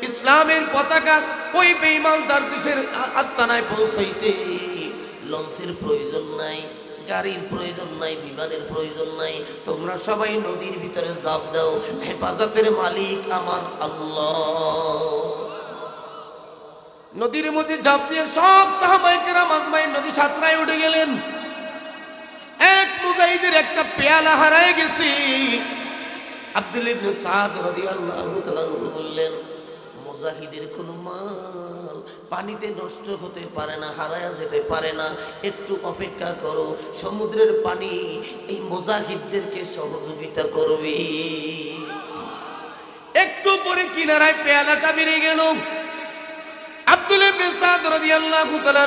ইসলামের পতাকা ওই বেঈমান জারজিসের আস্তানায় পৌঁছাইতে লঞ্চের প্রয়োজন নাই, গাড়ির প্রয়োজন নাই, বিমানের প্রয়োজন নাই। তোমরা সবাই নদীর ভিতরে ঝাঁপ দাও, হেফাজতের মালিক আমার আল্লাহ। নদীর মধ্যে ঝাঁপ দিয়ে সব সাহাবায়ে কেরাম আজমাইন নদী সাঁতরায় উঠে গেলেন। এক মুজাহিদের একটা পেয়ালা হারায় গেছে। আব্দুল্লাহ ইবনে সাদ রাদিয়াল্লাহু তাআলা বললেন, মুজাহিদের কোনো মাল পানিতে নষ্ট হতে পারে না, হারায়া যেতে পারে না, একটু অপেক্ষা করো, সমুদ্রের পানি এই মুজাহিদদেরকে সহযোগিতা করবে। একটু পরে কিনারায় পেয়ালাটা বেড়ে গেল। আব্দুল্লাহ ইবনে সাদ রাদিয়াল্লাহু তাআলা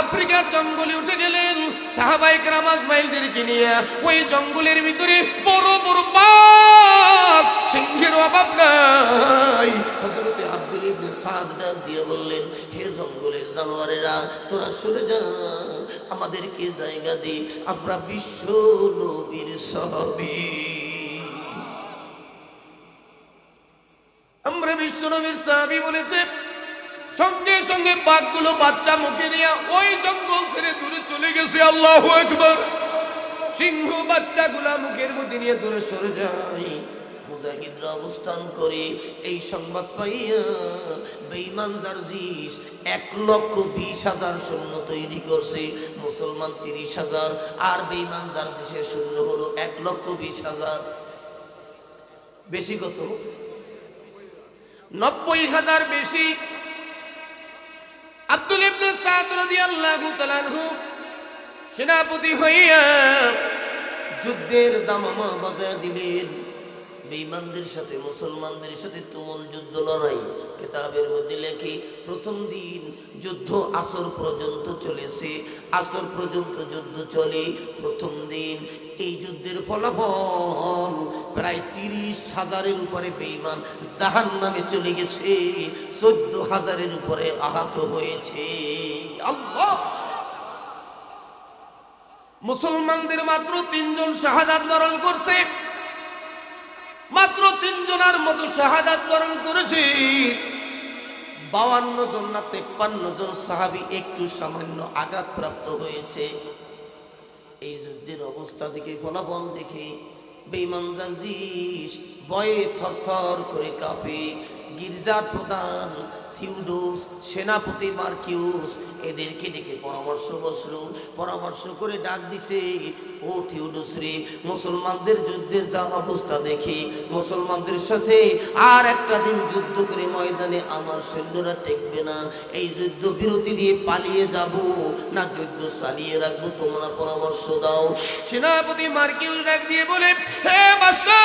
আফ্রিকার জঙ্গলে উঠে গেলেন সাহাবায়ে কেরাম আজমাইনদেরকে নিয়ে। ওই জঙ্গলের ভিতরে বড় বড় বাঘ, সিংহের অভাব নাই। হযরত আব্দুল্লাহ ইবনে সাদ ডাক দিয়ে বললেন, হে জঙ্গলের জানোয়ারেরা, তোরা সরে যা, আমাদেরকে জায়গা দে, আমরা বিশ্ব নবীর সাহাবী, আমরা বিশ্ব নবীর সাহাবী বলেছে। সঙ্গে সঙ্গে বাঘগুলো বাচ্চা মুখে নিয়ে ওই জঙ্গল ছেড়ে দূরে চলে গেছে। আল্লাহু আকবার। সিংহ বাচ্চাগুলা মুখের মধ্যে নিয়ে দূরে সরে যায়। মুজাহিদরা অবস্থান করে এই সংবাদ পাইয়া বেঈমান জারজিস 1,20,000 সৈন্য তৈরি করছে। মুসলমান 30,000 আর বেঈমান জারজিসের সৈন্য হলো 1,20,000। বেশি কত? 90,000 বেশি। আব্দুল্লাহ ইবনে সাদ রাদিয়াল্লাহু তাআলা আনহু সেনাপতি হইয়া যুদ্ধের দামামা বাজায় দিলেন। বেঈমানদের সাথে মুসলমানদের সাথে তুমুল যুদ্ধ লড়াই। কিতাবের মধ্যে লেখে প্রথম দিন যুদ্ধ আসর পর্যন্ত চলেছে, আসর পর্যন্ত যুদ্ধ চলে। প্রথম দিন এই যুদ্ধের ফলাফল প্রায় 30,000-এর উপরে বেঈমান জাহান্নামে চলে গেছে, 14,000-এর উপরে আহত হয়েছে। আল্লাহ! মুসলমানদের মাত্র 3 জন শাহাদাত বরণ করছে, মাত্র 3 জনের মতো শাহাদাত বরণ করেছে। 52 জন না 53 জন সাহাবী একটু সামান্য আঘাতপ্রাপ্ত হয়েছে। এই যুদ্ধের অবস্থা দেখে, ফলাফল দেখে বেঈমান জারজিস ভয়ে থরথর করে কাঁপে। গির্জার প্রধান থিউডোস, সেনাপতি মার্কিউস এদেরকে ডেকে পরামর্শ বসলো। পরামর্শ করে ডাক দিছে, ও থিউডোস রে, মুসলমানদের যুদ্ধের যা অবস্থা দেখি, মুসলমানদের সাথে আর একটা দিন যুদ্ধ করে ময়দানে আমার সৈন্যরা টেকবে না। এই যুদ্ধ বিরতি দিয়ে পালিয়ে যাব না যুদ্ধ চালিয়ে রাখবো, তোমরা পরামর্শ দাও। সেনাপতি মার্কিউস ডাক দিয়ে বলে, হে বাদশা,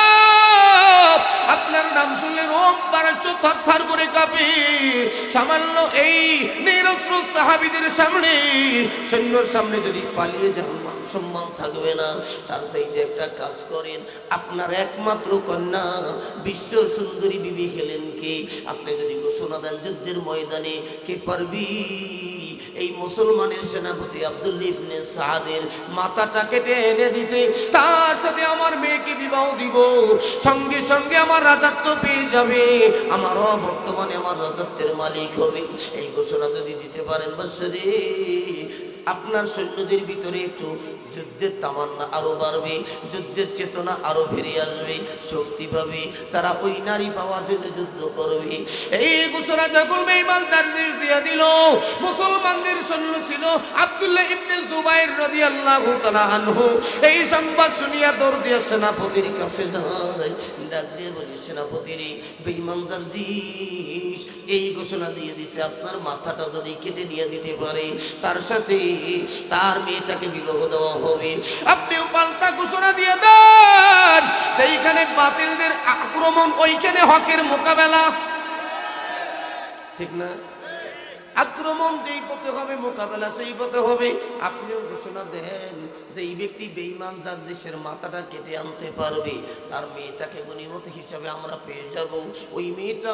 আপনার নাম শুনলে রোম পারস্য থরথর করে কাঁপে। সামান্য এই নিরস্ত্র সাহাবীদের সামনে, সৈন্যর সামনে যদি পালিয়ে যান সম্মান থাকবে না। তার চাইতে একটা কাজ করেন, আপনার একমাত্র কন্যা বিশ্ব সুন্দরী বিবি হেলেনকে আপনি যদি ঘোষণা দেন যুদ্ধের ময়দানে, কে পারবি এই মুসলমানের সেনাপতি আব্দুল্লাহ ইবনে সাদের মাথাটা কেটে এনে দিতে, তার সাথে আমার মেয়েকে বিবাহ দিব, সঙ্গে সঙ্গে আমার রাজত্ব পেয়ে যাবে, আমারও বর্তমানে আমার রাজত্বের মালিক হবে। এই ঘোষণা যদি দিতে পারেন বাদশারে, আপনার সৈন্যদের ভিতরে একটু যুদ্ধের তামান্না আরো বাড়বে, যুদ্ধের চেতনা আরো ফিরে আসবে, শক্তি পাবে, তারা ওই নারী পাওয়ার জন্য যুদ্ধ করবে। এই ঘোষণা যখন বেঈমান জারজিস দিয়ে দিল, মুসলমানদের সৈন্য ছিল আব্দুল্লাহ ইবনে জুবাইর রাদিয়াল্লাহু তাআলা আনহু। এই সংবাদ শুনিয়া দৌড় দিয়ে সেনাপতির কাছে যায়, ডাক দিয়ে বলি, সেনাপতি রে, বেঈমান জারজিস এই ঘোষণা দিয়ে দিছে, আপনার মাথাটা যদি কেটে নিয়ে দিতে পারে, তার সাথে তার মেয়েটাকে বিবাহ দেওয়া হবে। আপনিও পাল্টা ঘোষণা দিয়ে দেন, সেইখানে বাতিলদের আক্রমণ, ওইখানে হকের মোকাবেলা। ঠিক না? আক্রমণ যেই পথে হবে, মোকাবেলা সেই পথে হবে। আপনিও ঘোষণা দেন যে এই ব্যক্তি বেঈমান জারজিসের মাথাটা কেটে আনতে পারবে, তার মেয়েটাকে গনিমত হিসাবে আমরা পেয়ে যাব। ওই মেয়েটা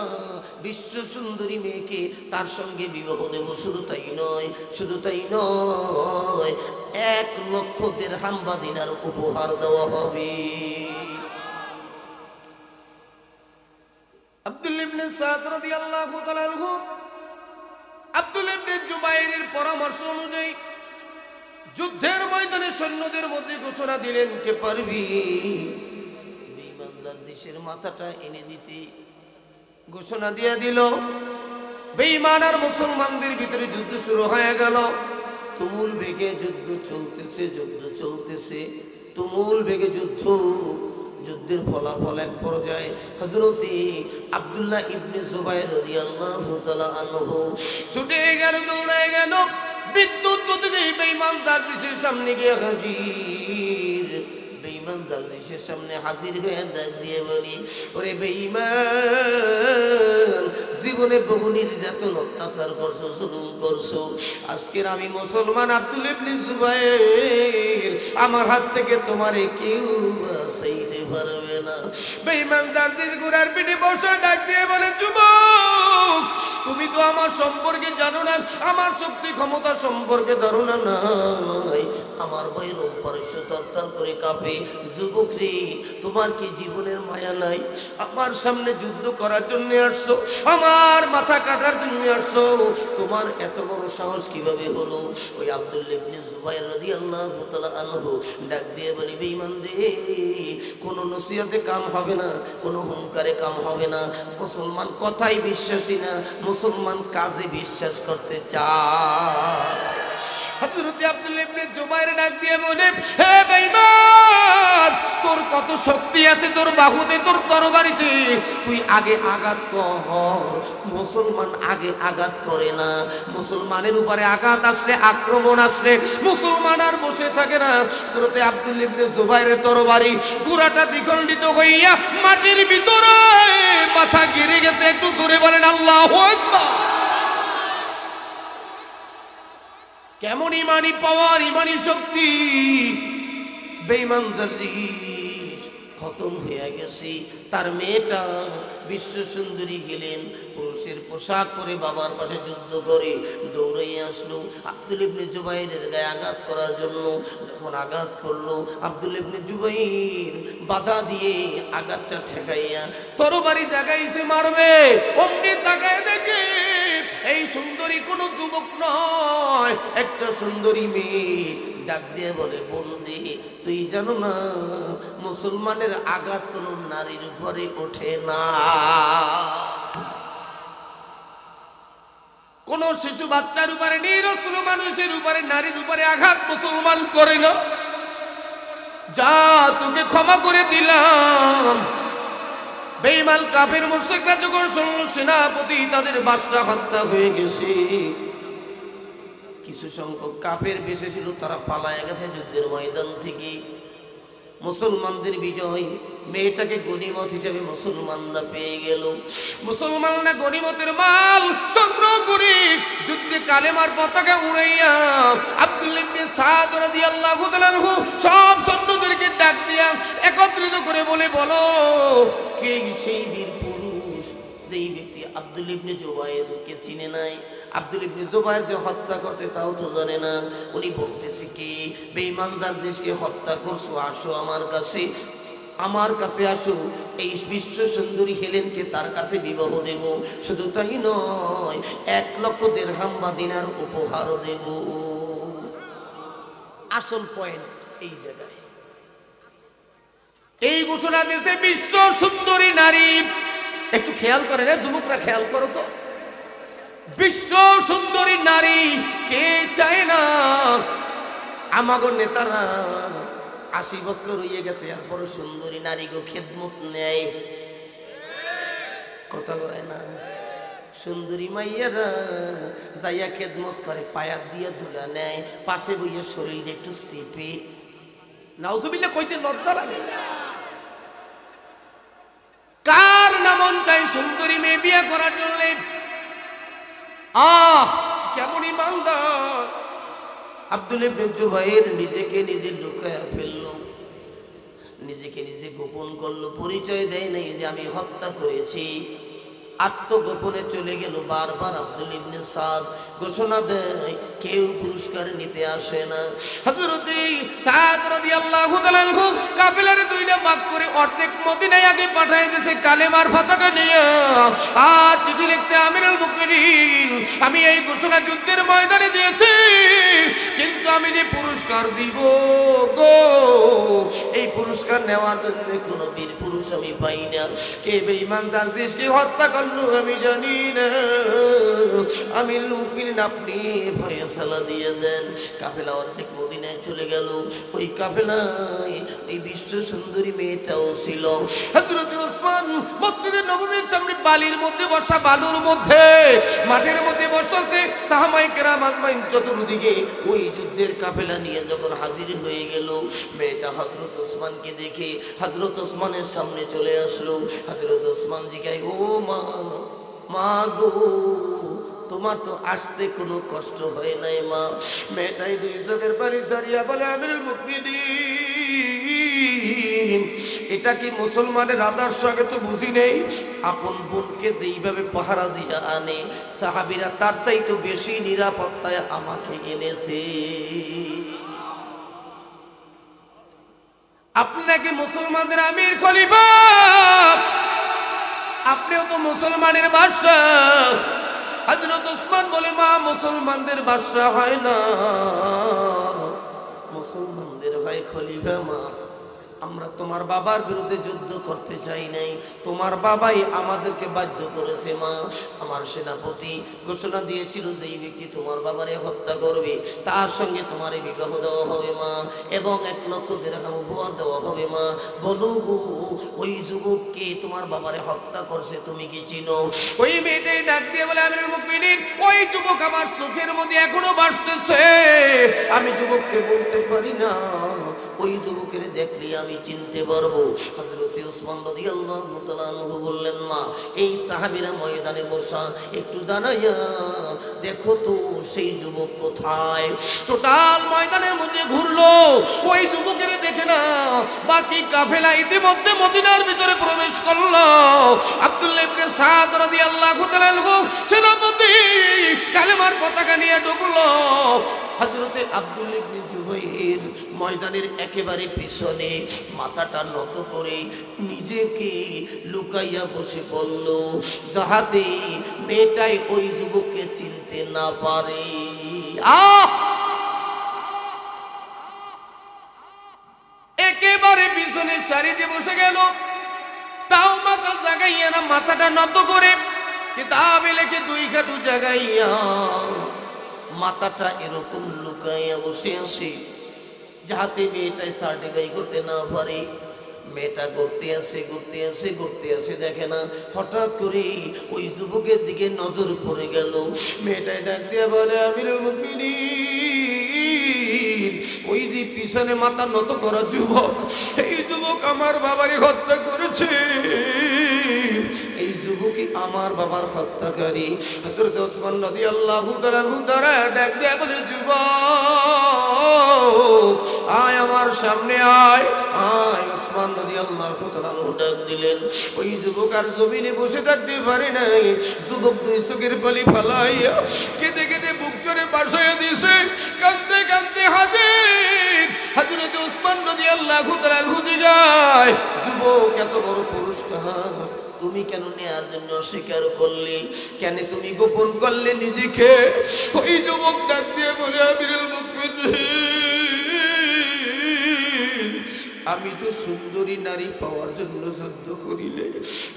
বিশ্ব সুন্দরী মেয়েকে তার সঙ্গে বিবাহ দেব। শুধু তাই নয়, শুধু তাই নয়, 1,00,000 দিরহাম বা দিনার উপহার দেওয়া হবে। আব্দুল্লাহ ইবনে সাদ রাদিয়াল্লাহু তাআলা আনহু আব্দুল ইবনে জুবাইরের পরামর্শ অনুযায়ী যুদ্ধের ময়দানে সৈন্যদের মধ্যে ঘোষণা দিলেন, কে পারবি বেঈমানদার দেশের মাথাটা এনে দিতে। ঘোষণা দিয়ে দিল। বেঈমান আর মুসলমানদের ভিতরে যুদ্ধ শুরু হয়ে গেল। তুমুল বেগে যুদ্ধ চলতেছে, তুমুল বেগে যুদ্ধ। যুদ্ধের ফলাফল এক পর্যায়ে হযরতে আব্দুল্লাহ ইবনে জুবাইর রাদিয়াল্লাহু তাআলা আনহু ছুটে গেল, দৌড়ে গেল, বিদ্যুৎ গতিতে বেঈমান জারদিসের সামনে গিয়ে হাজির। বেঈমান জারদিসের সামনে হাজির হয়ে ডাক দিয়ে বলি, ওরে বেঈমান, জীবনে বহু নির্যাতন অত্যাচার করছো, জুলুম করছো। আজকের আমি মুসলমান আব্দুল ইবনে জুবাইর, আমার হাত থেকে তোমারে কেউ বাঁচাইতে পারবে না। বেঈমান জারদিস ঘোড়ার পিঠে বসে ডাক দিয়ে বলে, যুবক, তুমি তো আমার সম্পর্কে জানো না, আমার শক্তি ক্ষমতা সম্পর্কে ধারণা নাই, আমার ভয় রোম পারস্য তরতর করে কাঁপে। যুবক রে, তোমার কি জীবনের মায়া নাই? আমার সামনে যুদ্ধ করার জন্য আসছো, আমার মাথা কাটার জন্য আসছো, তোমার এত বড় সাহস কিভাবে হলো? ওই আব্দুল্লাহ ইবনে জুবাইর রাদিয়াল্লাহু তাআলা আনহু ডাক দিয়ে বলে, বেঈমান রে, কোনো নসিহতে কাম হবে না, কোনো হুঙ্কারে কাম হবে না। মুসলমান কথাই বিশ্বাসী না, মুসলমান কাজে বিশ্বাস করতে চায়। হযরত আব্দুল্লাহ ইবনে জুবাইর ডাক দিয়ে বলে, হে বেঈমান, তোর কত শক্তি আছে তোর বাহুতে, তোর তরবারিতে, তুই আগে আঘাত কর। মুসলমান আগে আঘাত করে না। মুসলমানের উপরে আঘাত আসলে, আক্রমণ আসলে মুসলমান আর বসে থাকে না। হযরত আব্দুল্লাহ ইবনে জুবাইরের তরবারি পুরাটা দ্বিখণ্ডিত হইয়া মাটির ভিতরে মাথা গিরে গেছে। একটু জোরে বলেন আল্লাহু আকবার। কেমন ইমানি পাওয়ার, ইমানি শক্তি! বেঈমান জারদিস খতম হয়ে গেছে। তার মেয়েটা বিশ্ব সুন্দরী গেলেন, পুরুষের পোশাক পরে বাবার পাশে যুদ্ধ করে দৌড়ে আসলো আব্দুল ইবনে জুবাইরের গায়ে আঘাত করার জন্য। যখন আঘাত করলো, আব্দুল ইবনে জুবাইর বাধা দিয়ে আঘাতটা ঠেকাইয়া তরবারি জাগাইছে মারবে, অমনি তাকায় দেখে এই সুন্দরী কোনো যুবক নয়, একটা সুন্দরী মেয়ে। ডাক দিয়ে বলে, বন্ধু, তুই জানো না মুসলমানের আঘাত কোনো নারীর উপরে ওঠে না। কোন শিশু বাচ্চার উপরে, নিরস্ত্র মানুষের উপরে, নারীর উপরে আঘাত মুসলমান করে না। যা, তোকে ক্ষমা করে দিলাম। বেঈমান কাফের মুশরিকরা যখন শুনল সেনাপতি তাদের বাদশা হত্যা হয়ে গেছে, কিছু সংখ্যক কাফের বেশি ছিল, তারা পালায় গেছে যুদ্ধের ময়দান থেকে। মুসলমানদের বিজয়, মেয়েটাকে গনিমত হিসেবে মুসলমানরা পেয়ে গেল। মুসলমানরা গনিমতের মাল সংগ্রহ করে যুদ্ধে কালেমার পতাকা উড়াইয়া আব্দুল্লাহ ইবনে সাদ রাদিয়াল্লাহু তাআলা আনহু সব সৈন্যদেরকে ডাক দিয়া একত্রিত করে বলে, বলো কে সেই বীর পুরুষ যেই ব্যক্তি আব্দুল ইবনে জুবাইরকে চিনে নাই, আব্দুল ইবনে জুবাইর যে হত্যা করছে তাও তো জানে না। উনি বলতেছে কি, বেঈমান জারদিসকে হত্যা করছো, আসো আমার কাছে, আমার কাছে আসো, এই বিশ্ব সুন্দরী হেলেনকে তার কাছে বিবাহ দেব। শুধু তাই নয়, 1 লক্ষ দিরহাম বা দিনার উপহার দেব। আসল পয়েন্ট এই জায়গায়। এই ঘোষণা দিয়েছে বিশ্ব সুন্দরী নারী। একটু খেয়াল করে রে যুবকরা, খেয়াল করো তো, বিশ্ব সুন্দরী নারী কে চায় না? আমাগো নেতারা 80 বছর হয়ে গেছে, এরপর সুন্দরী নারী গো খেদমত নেয়, কথা কয় না? সুন্দরী মাইয়ারা যাইয়া খেদমত করে, পায়াত দিয়ে ধুলা নেয়, পাশে বইয়ে শরীরটা একটু চেপে। নাউজুবিল্লাহ কইতে লজ্জা লাগে? কার না মন চাই সুন্দরী মেয়ে বিয়ে করার জন্য? কেমন ইমানদার! আব্দুল ইবনে জুবাইর নিজেকে নিজে লুকায়া ফেললো, নিজেকে নিজে গোপন করলো, পরিচয় দেয় নাই যে আমি হত্যা করেছি। আত্মগোপনে চলে গেল। বারবার আব্দুল ইবনে সাদ ঘোষণা দেয় কেউ পুরস্কার নিতে আসে না। হযরত সাদ রাদিয়াল্লাহু তাআলা কাফেলার দুইটা ভাগ করে অর্ধেক মদিনায় আগে পাঠিয়ে দিয়েছে কালেমার পতাকা নিয়ে, আর চিঠি লিখছে আমিরুল মুমিনিন আমি এই ঘোষণা যুদ্ধের ময়দানে দিয়েছি, কিন্তু আমি যে পুরস্কার দিব গো এই পুরস্কার নেওয়ার জন্য কোনো বীর পুরুষ আমি পাই না। কে বেঈমান জানছিস কে হত্যা করলো আমি জানি না। আমিরুল মুমিনিন আপনি ফয়সালা দিয়ে দেন। কাফেলা অর্ধেক মদিনায় চলে গেল। ওই কাফেলায় ওই বিশ্ব সুন্দরী মেয়েটাও ছিল। হযরত ওসমান মসজিদে নববীর সামনে বালির মধ্যে বসা, বালুর মধ্যে মাটির মধ্যে বসেছে। সাহাবায়ে কেরাম আজমাইন চতুর্দিকে ওই যুদ্ধের কাফেলা নিয়ে যখন হাজির হয়ে গেল, মেয়েটা হযরত ওসমানকে দেখে হযরত ওসমানের সামনে চলে আসলো। হযরত ওসমান জিজ্ঞাসা, ও মা, মা গো তোমার তো আসতে কোনো কষ্ট হয় নাই মা? মেয়েটাই দুই চোখের পানি ছাড়িয়া বলে, আমিরুল মুমিনিন এটা কি মুসলমানের আদর্শ আগে তো বুঝি নেই। আপন বোনকে যেইভাবে পাহারা দিয়া আনে সাহাবীরা তার চাইতে বেশি নিরাপত্তায় আমাকে এনেছে। আপনি নাকি মুসলমানদের আমির খলিফা, আপনিও তো মুসলমানের বাদশাহ। হযরত ওসমান বলে, মা মুসলমানদের বাদশাহ হয় না, মুসলমানদের হয় খলিফা। মা আমরা তোমার বাবার বিরুদ্ধে যুদ্ধ করতে চাই নাই, তোমার বাবাই আমাদেরকে বাধ্য করেছে। মা আমার সেনাপতি ঘোষণা দিয়েছিল যে এই ব্যক্তি তোমার বাবারে হত্যা করবে তার সঙ্গে তোমার বিবাহ দেওয়া হবে মা, এবং 1 লক্ষ দিরহাম উপহার দেওয়া হবে মা। বলো গো ওই যুবককে তোমার বাবারে হত্যা করছে তুমি কি চিনো? ওই মেয়েটাই ডাক দিয়ে বলে, আমিরুল মুমিনিন ওই যুবক আমার চোখের মধ্যে এখনো ভাসতেছে, আমি যুবককে বলতে পারি না, ওই যুবকের দেখলে আমি চিনতে পারবো। হযরত ওসমান রাদিয়াল্লাহু তাআলা আনহু বললেন, মা এই সাহাবীরা ময়দানে বসা, একটু দাঁড়াইয়া দেখো তো সেই যুবক কোথায়। টোটাল ময়দানের মধ্যে ঘুরলো, ওই যুবকের দেখে না। বাকি কাফেলা ইতিমধ্যে মদিনার ভিতরে প্রবেশ করলো। আব্দুল্লাহ ইবনে সাদ রাদিয়াল্লাহু তাআলা আনহু সেনাপতি কালেমার পতাকা নিয়ে ঢুকলো। হযরতে আব্দুল্লাহ ইবনে জুবাইর ময়দানের একেবারে পিছনে মাথাটা নত করে নিজেকে লুকাইয়া বসে পড়ল, যাহাতে মেয়েটাই ওই যুবককে চিনতে না পারে। একেবারে পিছনে সারিতে বসে গেল, তাও মাথা জাগাইয়া না, মাথাটা নত করে কিতাবে লেখে 2 কাটু জাগাইয়া মাথাটা এরকম লুকাইয়া বসে আসে, যাহাতে মেয়েটাই সার্টিফাই করতে না পারে। মেয়েটা ঘুরতে আসে দেখে না, হঠাৎ করে ওই যুবকের দিকে নজর পড়ে গেল। মেয়েটাই ডাক দিয়ে বলে, আমিরুল মুমিনিন ওই যে পিছনে মাথা নত করা যুবক, এই যুবক আমার বাবারই হত্যা করেছে, এই যুবকই আমার বাবার হত্যাকারী। হযরত ওসমান রাদিয়াল্লাহু তাআলা ডাক দিয়ে বলে, যুবক আয় আমার সামনে আয়, আয়। ওসমান রাদিয়াল্লাহু তাআলা ডাক দিলেন। ওই যুবক আর জমিনে বসে থাকতে পারে নাই। যুবক 2 চোখের পানি ফেলাইয়া কেঁদে কেঁদে বুক জোরে বাসাইয়া দিয়েছে, কাঁদতে কাঁদতে হাজির হযরত ওসমান রাদিয়াল্লাহু তাআলা জিগায়, যুবক এত বড় পুরস্কার তুমি কেন নেয়ার জন্য অস্বীকার করলে? কেন তুমি গোপন করলে নিজেকে? ওই যুবক ডাক দিয়ে বলে, আমিরুল মুমিনিন আমি তো সুন্দরী নারী পাওয়ার জন্য যুদ্ধ করিলে,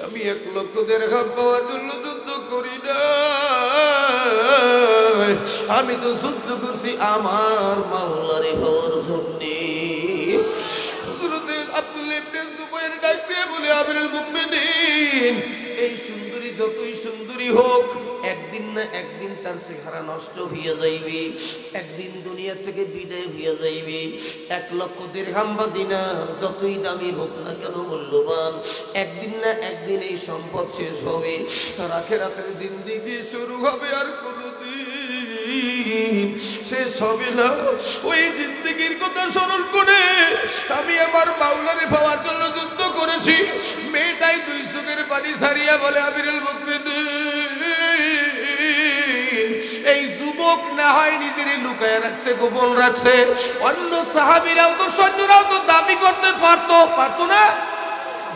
আমি 1 লক্ষ দিরহাম পাওয়ার জন্য যুদ্ধ করি না, আমি তো যুদ্ধ করছি আমার মাওলারে পাওয়ার জন্য। আব্দুল্লাহ ইবনে জুবাইর ডাক দিয়ে বলে, আমিরুল মুমিনিন এই সুন্দরী যতই সুন্দরী হোক, একদিন না একদিন তার চেহারা নষ্ট হইয়া যাইবে, একদিন দুনিয়া থেকে বিদায় হইয়া যাইবে। 1 লক্ষ দিরহাম বা দিনার যতই দামি হোক না কেন, মূল্যবান, একদিন না একদিন এই সম্পদ শেষ হবে, আর আখিরাতের জিন্দেগি শুরু হবে, আর কোনদিন শেষ হবে না। ওই জিন্দেগির কথা স্মরণ করে আমি আমার মাওলারে পাওয়ার জন্য যুদ্ধ করেছি। মেয়েটাই 2 চোখের পানি ছাড়িয়া বলে, আমিরুল মুমিনিন এই যুব যুবক না হয় নিজের লুকায় রাখছে, গোপন রাখছে। অন্য সাহাবীরাও তো সৈন্যরাও তো দাবি করতে পারতো না।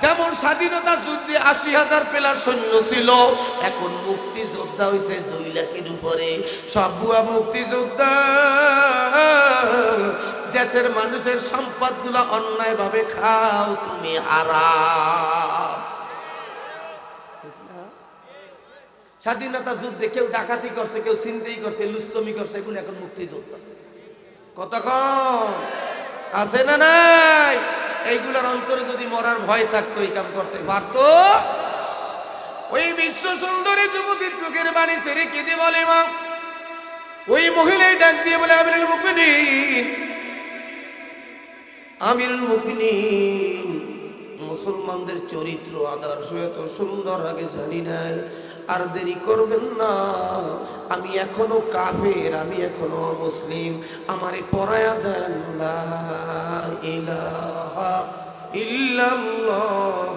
যেমন স্বাধীনতা যুদ্ধে ৮০,০০০ প্লাস সৈন্য ছিল, এখন মুক্তিযোদ্ধা হয়েছে 2 লাখের উপরে। সব ভুয়া মুক্তিযোদ্ধা দেশের মানুষের সম্পদগুলো অন্যায় ভাবে খাও, তুমি হারাম। স্বাধীনতা যুদ্ধে কেউ ডাকাতি করছে, কেউ ছিনতাই করছে, লুচ্ছমি করছে, এগুলো এখন মুক্তিযোদ্ধা। কত কম আছে না নাই? এইগুলোর অন্তরে যদি মরার ভয় থাকতো এই কাম করতে পারতো? ওই বিশ্ব সুন্দরী যুবতীর চোখের বাণী ছেড়ে কেঁদে বলে মা, ওই মহিলাই ডাক দিয়ে বলে আমিরুল মুমিনিন, আমিরুল মুমিনিন, মুসলমানদের চরিত্র আদর্শ এত সুন্দর আগে জানি নাই, আর দেরি করবেন না, আমি এখনো কাফের, আমি এখনো মুসলিম, আমারে পরায়া দেন লা ইলাহা ইল্লাল্লাহ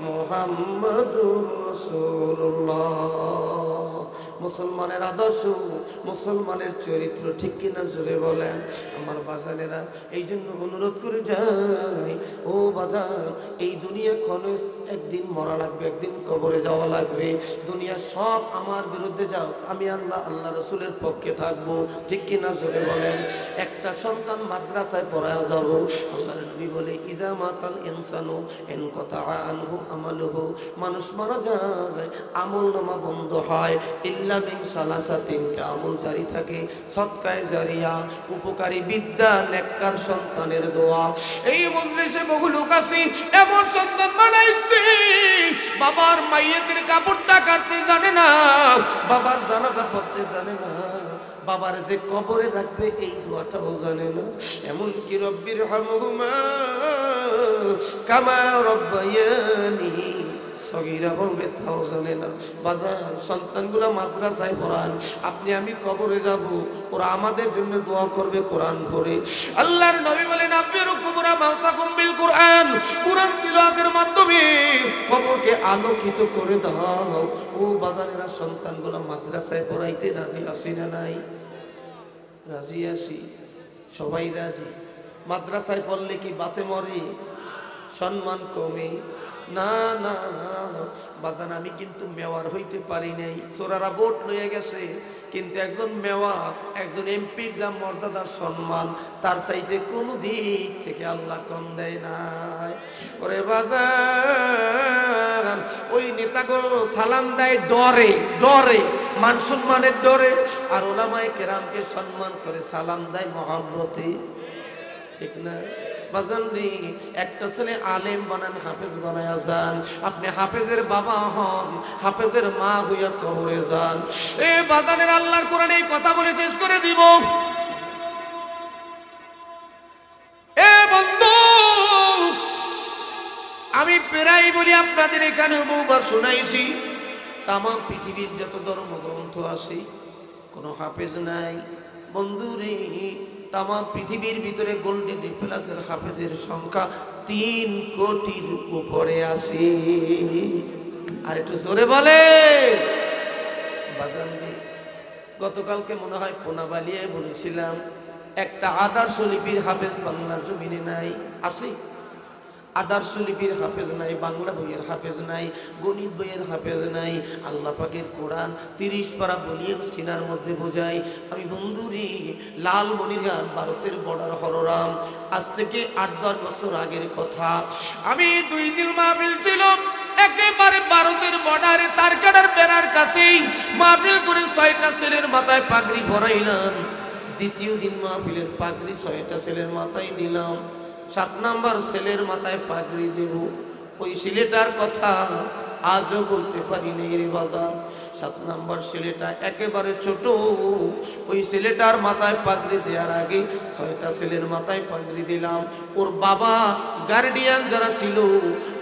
মুহাম্মাদুর রাসূলুল্লাহ। মুসলমানের আদর্শ, মুসলমানের চরিত্র ঠিক কিনা জোরে বলেন আমার বাজানেরা। এই জন্য অনুরোধ করে যাই, ও বাজান, এই দুনিয়া ক্ষণে একদিন মরা লাগবে, একদিন কবরে যাওয়া লাগবে। দুনিয়া সব আমার বিরুদ্ধে যাও, আমি আল্লাহ রসুলের পক্ষে থাকবো, ঠিক কিনা জোরে বলেন। একটা সন্তান মাদ্রাসায় পড়ায় যাব, আল্লাহর নবী বলে ইজা মাতাল ইনসানু ইনকাতা আনহু আমালুহু, মানুষ মারা যায় আমল নামা বন্ধ হয়, ইল্লা মিন সালাসা, 3টা আমল জারি থাকে, সদকায়ে জারিয়া, উপকারী বিদ্যা, নেককার সন্তানের দোয়া। এই মজলিসে বহু লোক আছে এমন সন্তান বানাইছে, বাবার মাইয়েতের কাপড়টা কাটতে জানে না, বাবার জানাজা পড়তে জানে না, বাবার যে কবরে রাখবে এই দোয়াটাও জানে না। এমনকি রব্বির হামহুমা কামা রব্বায়ানি সগীরা বলবে তাও জানে না। বাজার সন্তানগুলা মাদ্রাসায় পড়ান, আপনি আমি কবরে যাব, ওরা আমাদের জন্য দোয়া করবে কোরআন পড়ে। আল্লাহর নবী বলেন আব্বিরু কুবরা মাউতাকুম বিল কুরআন, কোরআন তিলাওয়াতের মাধ্যমে কবরকে আলোকিত করে দাও। ও বাজারেরা সন্তানগুলা মাদ্রাসায় পড়াইতে রাজি আছি না নাই? রাজি আছি, সবাই রাজি। মাদ্রাসায় পড়লে কি বাতে মরে, সম্মান কমে? না না বাজান, আমি কিন্তু মেওয়ার হইতে পারি নাই। চোরারা ভোট লয়ে গেছে, কিন্তু একজন মেওয়ার, একজন এমপির যা মর্যাদা সম্মান, তার চাইতে কোনো দিক থেকে আল্লাহ কম দেয় নাই। ওরে বাজান, ওই নেতাগুলো সালাম দেয় ডরে ডরে, মান সম্মানের ডরে, আর ওলামায়ে কেরামকে সম্মান করে সালাম দেয় মহব্বতে, ঠিক না? বাজানরি একটা ছেলে আলেম বানান, হাফেজ বানায়া যান, আপনি হাফেজের বাবা হন, হাফেজের মা হইয়া কবরে যান। এ বাজানের আল্লাহর কোরআনে এই কথা বলে শেষ করে দিব। এ বন্ধু, আমি প্রায় বলি, আপনাদের এখানে বহুবার শুনাইছি, তামাম পৃথিবীর যত ধর্মগ্রন্থ আছে কোনো হাফেজ নাই। বন্ধুরে, তামাম পৃথিবীর ভিতরে গোল্ডেন প্লাসের হাফেজের সংখ্যা 3 কোটির উপরে আছে। আর একটু জোরে বলে বাজান। গতকালকে মনে হয় পোনাবালিয়ায় বলেছিলাম, একটা আদর্শ লিপির হাফেজ বাংলার জমিনে নাই। আছে আদর্শ লিপির হাফেজ নাই, বাংলা বইয়ের হাফেজ নাই, গণিত বইয়ের হাফেজ নাই। আল্লাহ পাকের কোরআন 30 পারা বলিয়ে সিনার মধ্যে বোঝাই। আমি বন্ধুরি লালমনিরহাট ভারতের বর্ডার হররাম, আজ থেকে 8-10 বছর আগের কথা। আমি 2 দিন মাহফিল ছিল একেবারে ভারতের বর্ডারে, তারকাটার বেড়ার কাছেই মাহফিল করে 6টা ছেলের মাথায় পাগড়ি পরাইলাম। দ্বিতীয় দিন মাহফিলের পাগড়ি 6টা ছেলের মাথায় দিলাম। 7 নাম্বার ছেলের মাথায় পাগড়ি দেব, ওই ছেলেটার কথা আজও বলতে পারি নাই রে বাজার। 7 নাম্বার ছেলেটা একেবারে ছোট, ওই ছেলেটার মাথায় পাগড়ি দেওয়ার আগে 6টা ছেলের মাথায় পাগড়ি দিলাম। ওর বাবা গার্ডিয়ান যারা ছিল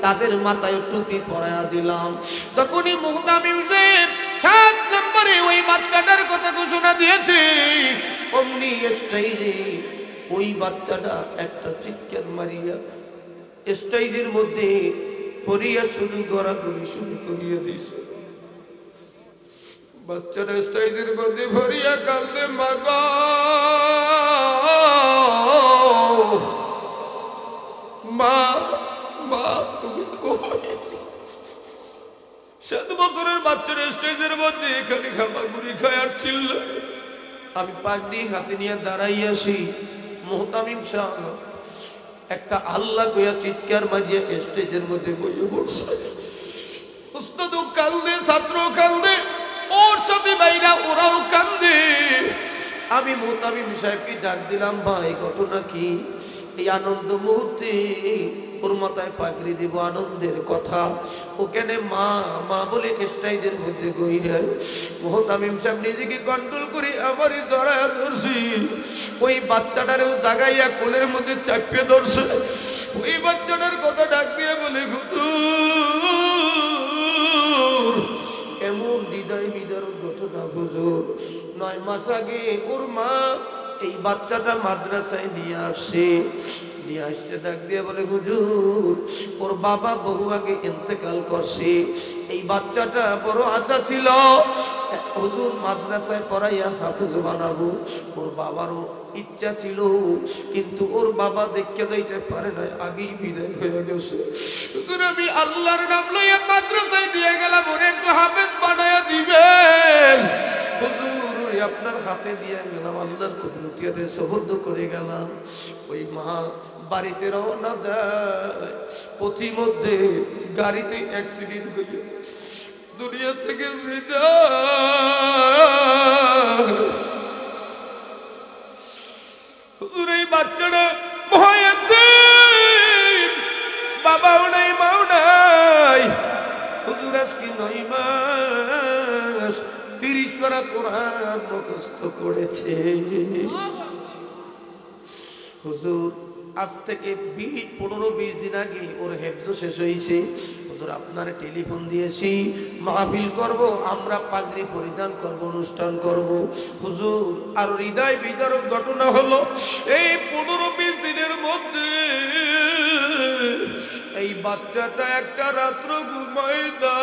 তাদের মাথায় টুপি পরায়া দিলাম। যখনই মুহতামিম সাহেব 7 নম্বরে ওই বাচ্চাটার কথা ঘোষণা দিয়েছে, অমনি স্টাইলে ওই বাচ্চাটা একটা চিৎকার মারিয়া স্টেজের মধ্যে পড়িয়া শুরু গড়াগড়ি শুরু করিয়া দিছে। বাচ্চাটা স্টেজের মধ্যে ভরিয়া কান্দে, মাগো মা, মা তুমি কই? 7 বছরের বাচ্চাটা স্টেজের মধ্যে এখানে খামাগুড়ি খায় আর চিল্লায়। আমি পাগড়ি হাতে নিয়ে দাঁড়াইয়াছি। মুহতামিম সাহেব একটা আল্লাহ কইয়া চিৎকার মারিয়া স্টেজের মধ্যে বইয়ে পড়ছে। উস্তাদও কান্দে, ছাত্র কান্দে, ওর সাথে বাইরা ওরাও কান্দে। আমি মুহতামিম সাহেবকে ডাক দিলাম, ভাই ঘটনা কি? এই আনন্দ মুহূর্তে ওর মাথায় পাগড়ি দিব, আনন্দের কথা। ওখানে মা মা বলে স্টেজের মধ্যে গইরা মুহতামিম সাহেব নিজেকে কন্ট্রোল করে আমারই জড়ায় ধরছি। ওই বাচ্চাটারেও জাগাইয়া কোলের মধ্যে চাপিয়ে ধরছে। ওই বাচ্চাটার কথা ডাক দিয়ে বলে, হুজুর এমন হৃদয় বিদারক ঘটনা হুজুর, 9 মাস আগে ওর মা এই বাচ্চাটা মাদ্রাসায় নিয়ে আসছে। ডাক দিয়ে বলে, হুজুর ওর বাবা বহু আগে ইন্তেকাল করছে। এই বাচ্চাটা বড় আশা ছিল হুজুর মাদ্রাসায় পড়াইয়া হাফেজ বানাবো। ওর বাবারও ইচ্ছা ছিল, কিন্তু ওর বাবা দেখতে যাইতে পারে না, আগেই বিদায় হয়ে গেছে। আমি আল্লাহর নাম লইয়া মাদ্রাসায় দিয়ে গেলাম, ওরে একটু হাফেজ বানাইয়া দিবেন হুজুর, আপনার হাতে দিয়ে গেলাম, আল্লাহর কুদরতিয়াতে সুবর্দ করে গেলাম। ওই মা বাড়িতে রওনা দেয়, পথিমধ্যে গাড়িতে অ্যাক্সিডেন্ট হয়ে দুনিয়া থেকে বিদায়। হুজুর এই বাচ্চাটা ভয়েতে বাবাও নাই মাও নাই। হুজুর আজকে 9 মাস 30 পারা কোরআন মুখস্থ করেছে। হুজুর আজ থেকে 15-20 দিন আগে ওর হেফজ শেষ হয়েছে। হুজুর আপনার টেলিফোন দিয়েছি, মাহফিল করব, আমরা পাগড়ি পরিধান করব, অনুষ্ঠান করব। হুজুর আর হৃদয় বিদারক ঘটনা হলো, এই 15-20 দিনের মধ্যে এই বাচ্চাটা একটা রাত্র ঘুমায় না,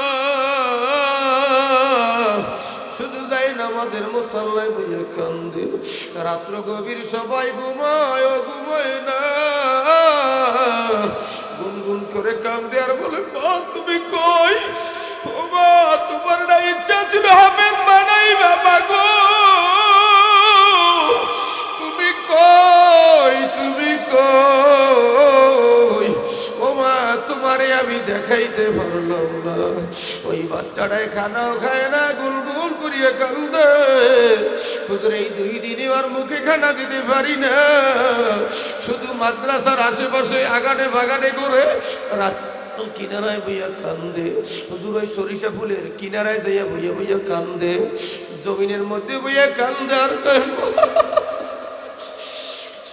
শুধু যাই নামাজের মুসাল্লায় বুঝে কান্দে। রাত্র গভীর সবাই ঘুমায়, ও ঘুমায় না, গুনগুন করে কান্দে আর বলে, মা তুমি কই? ও মা তোমার না ইচ্ছা ছিল হাফেজ বানাইবা, মাগো তুমি কই? তুমি কই? ও মা তোমারে আমি দেখাইতে পারলাম না। ওই বাচ্চাটায় খানাও খায় না, গুলগুল করিয়া কান্দে। হুজুর এই 2 দিনে আর মুখে খানা দিতে পারি না, শুধু মাদ্রাসার আশেপাশে আগানে বাগানে করে রাস্তার কিনারায় বইয়া কান্দে। হুজুর ওই সরিষা ফুলের কিনারায় যাইয়া বইয়া বইয়া কান্দে, জমিনের মধ্যে বইয়া কান্দে আর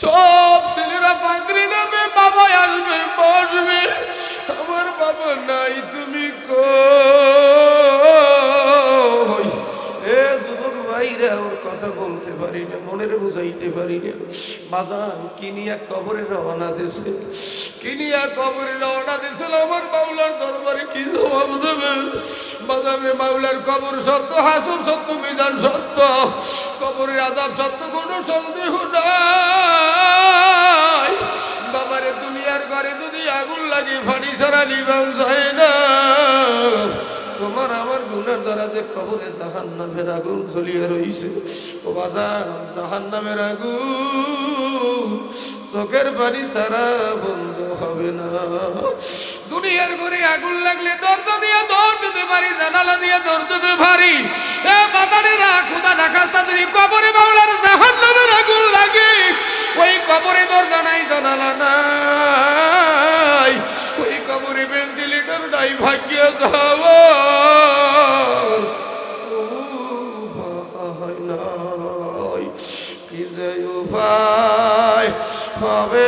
সব ছেলেরা পাগড়ি নামে, বাবা আসবে বসবে, আমার বাবা নাই, তুমি কই? এ যুবক ভাইরা ওর কথা বলতে পারি না, মনের বুঝাইতে পারি না। বাজান কিনিয়া কবরে রওনা দিছে, কিনিয়া কবরে রওনা দিছিল, আমার মাওলার দরবারে কি জবাব দেবে? বাজানে মাওলার কবর সত্য, হাসর সত্য, বিধান সত্য, কবরের আযাব সত্য, কোনো সন্দেহ নাই। বাবারে দুনিয়ার ঘরে যদি আগুন লাগে ফানি ছাড়া নিবান যায় না। তোমার আমার গুনার দ্বারা যে কবরে জাহান্নামের আগুন জ্বলিয়ে রইছে, ও বাজার জাহান্নামের আগুন চোখের পানি ছাড়া বন্ধ হবে না। দুনিয়ার ঘরে আগুন লাগলে দরজা দিয়ে দৌড় দিতে পারি, জানালা দিয়ে দৌড় দিতে পারি। এ বাজারেরা খোদা ঢাকাস্তা যদি কবরে মাওলার জাহান্নামের আগুন লাগে, ওই কবরে দরজা নাই, জানালা নাই, ওই কবরে ভেন্টিলেটর নাই, ভাগ্যে যাওয়ার উপায় নাই। কি যে উপায় হবে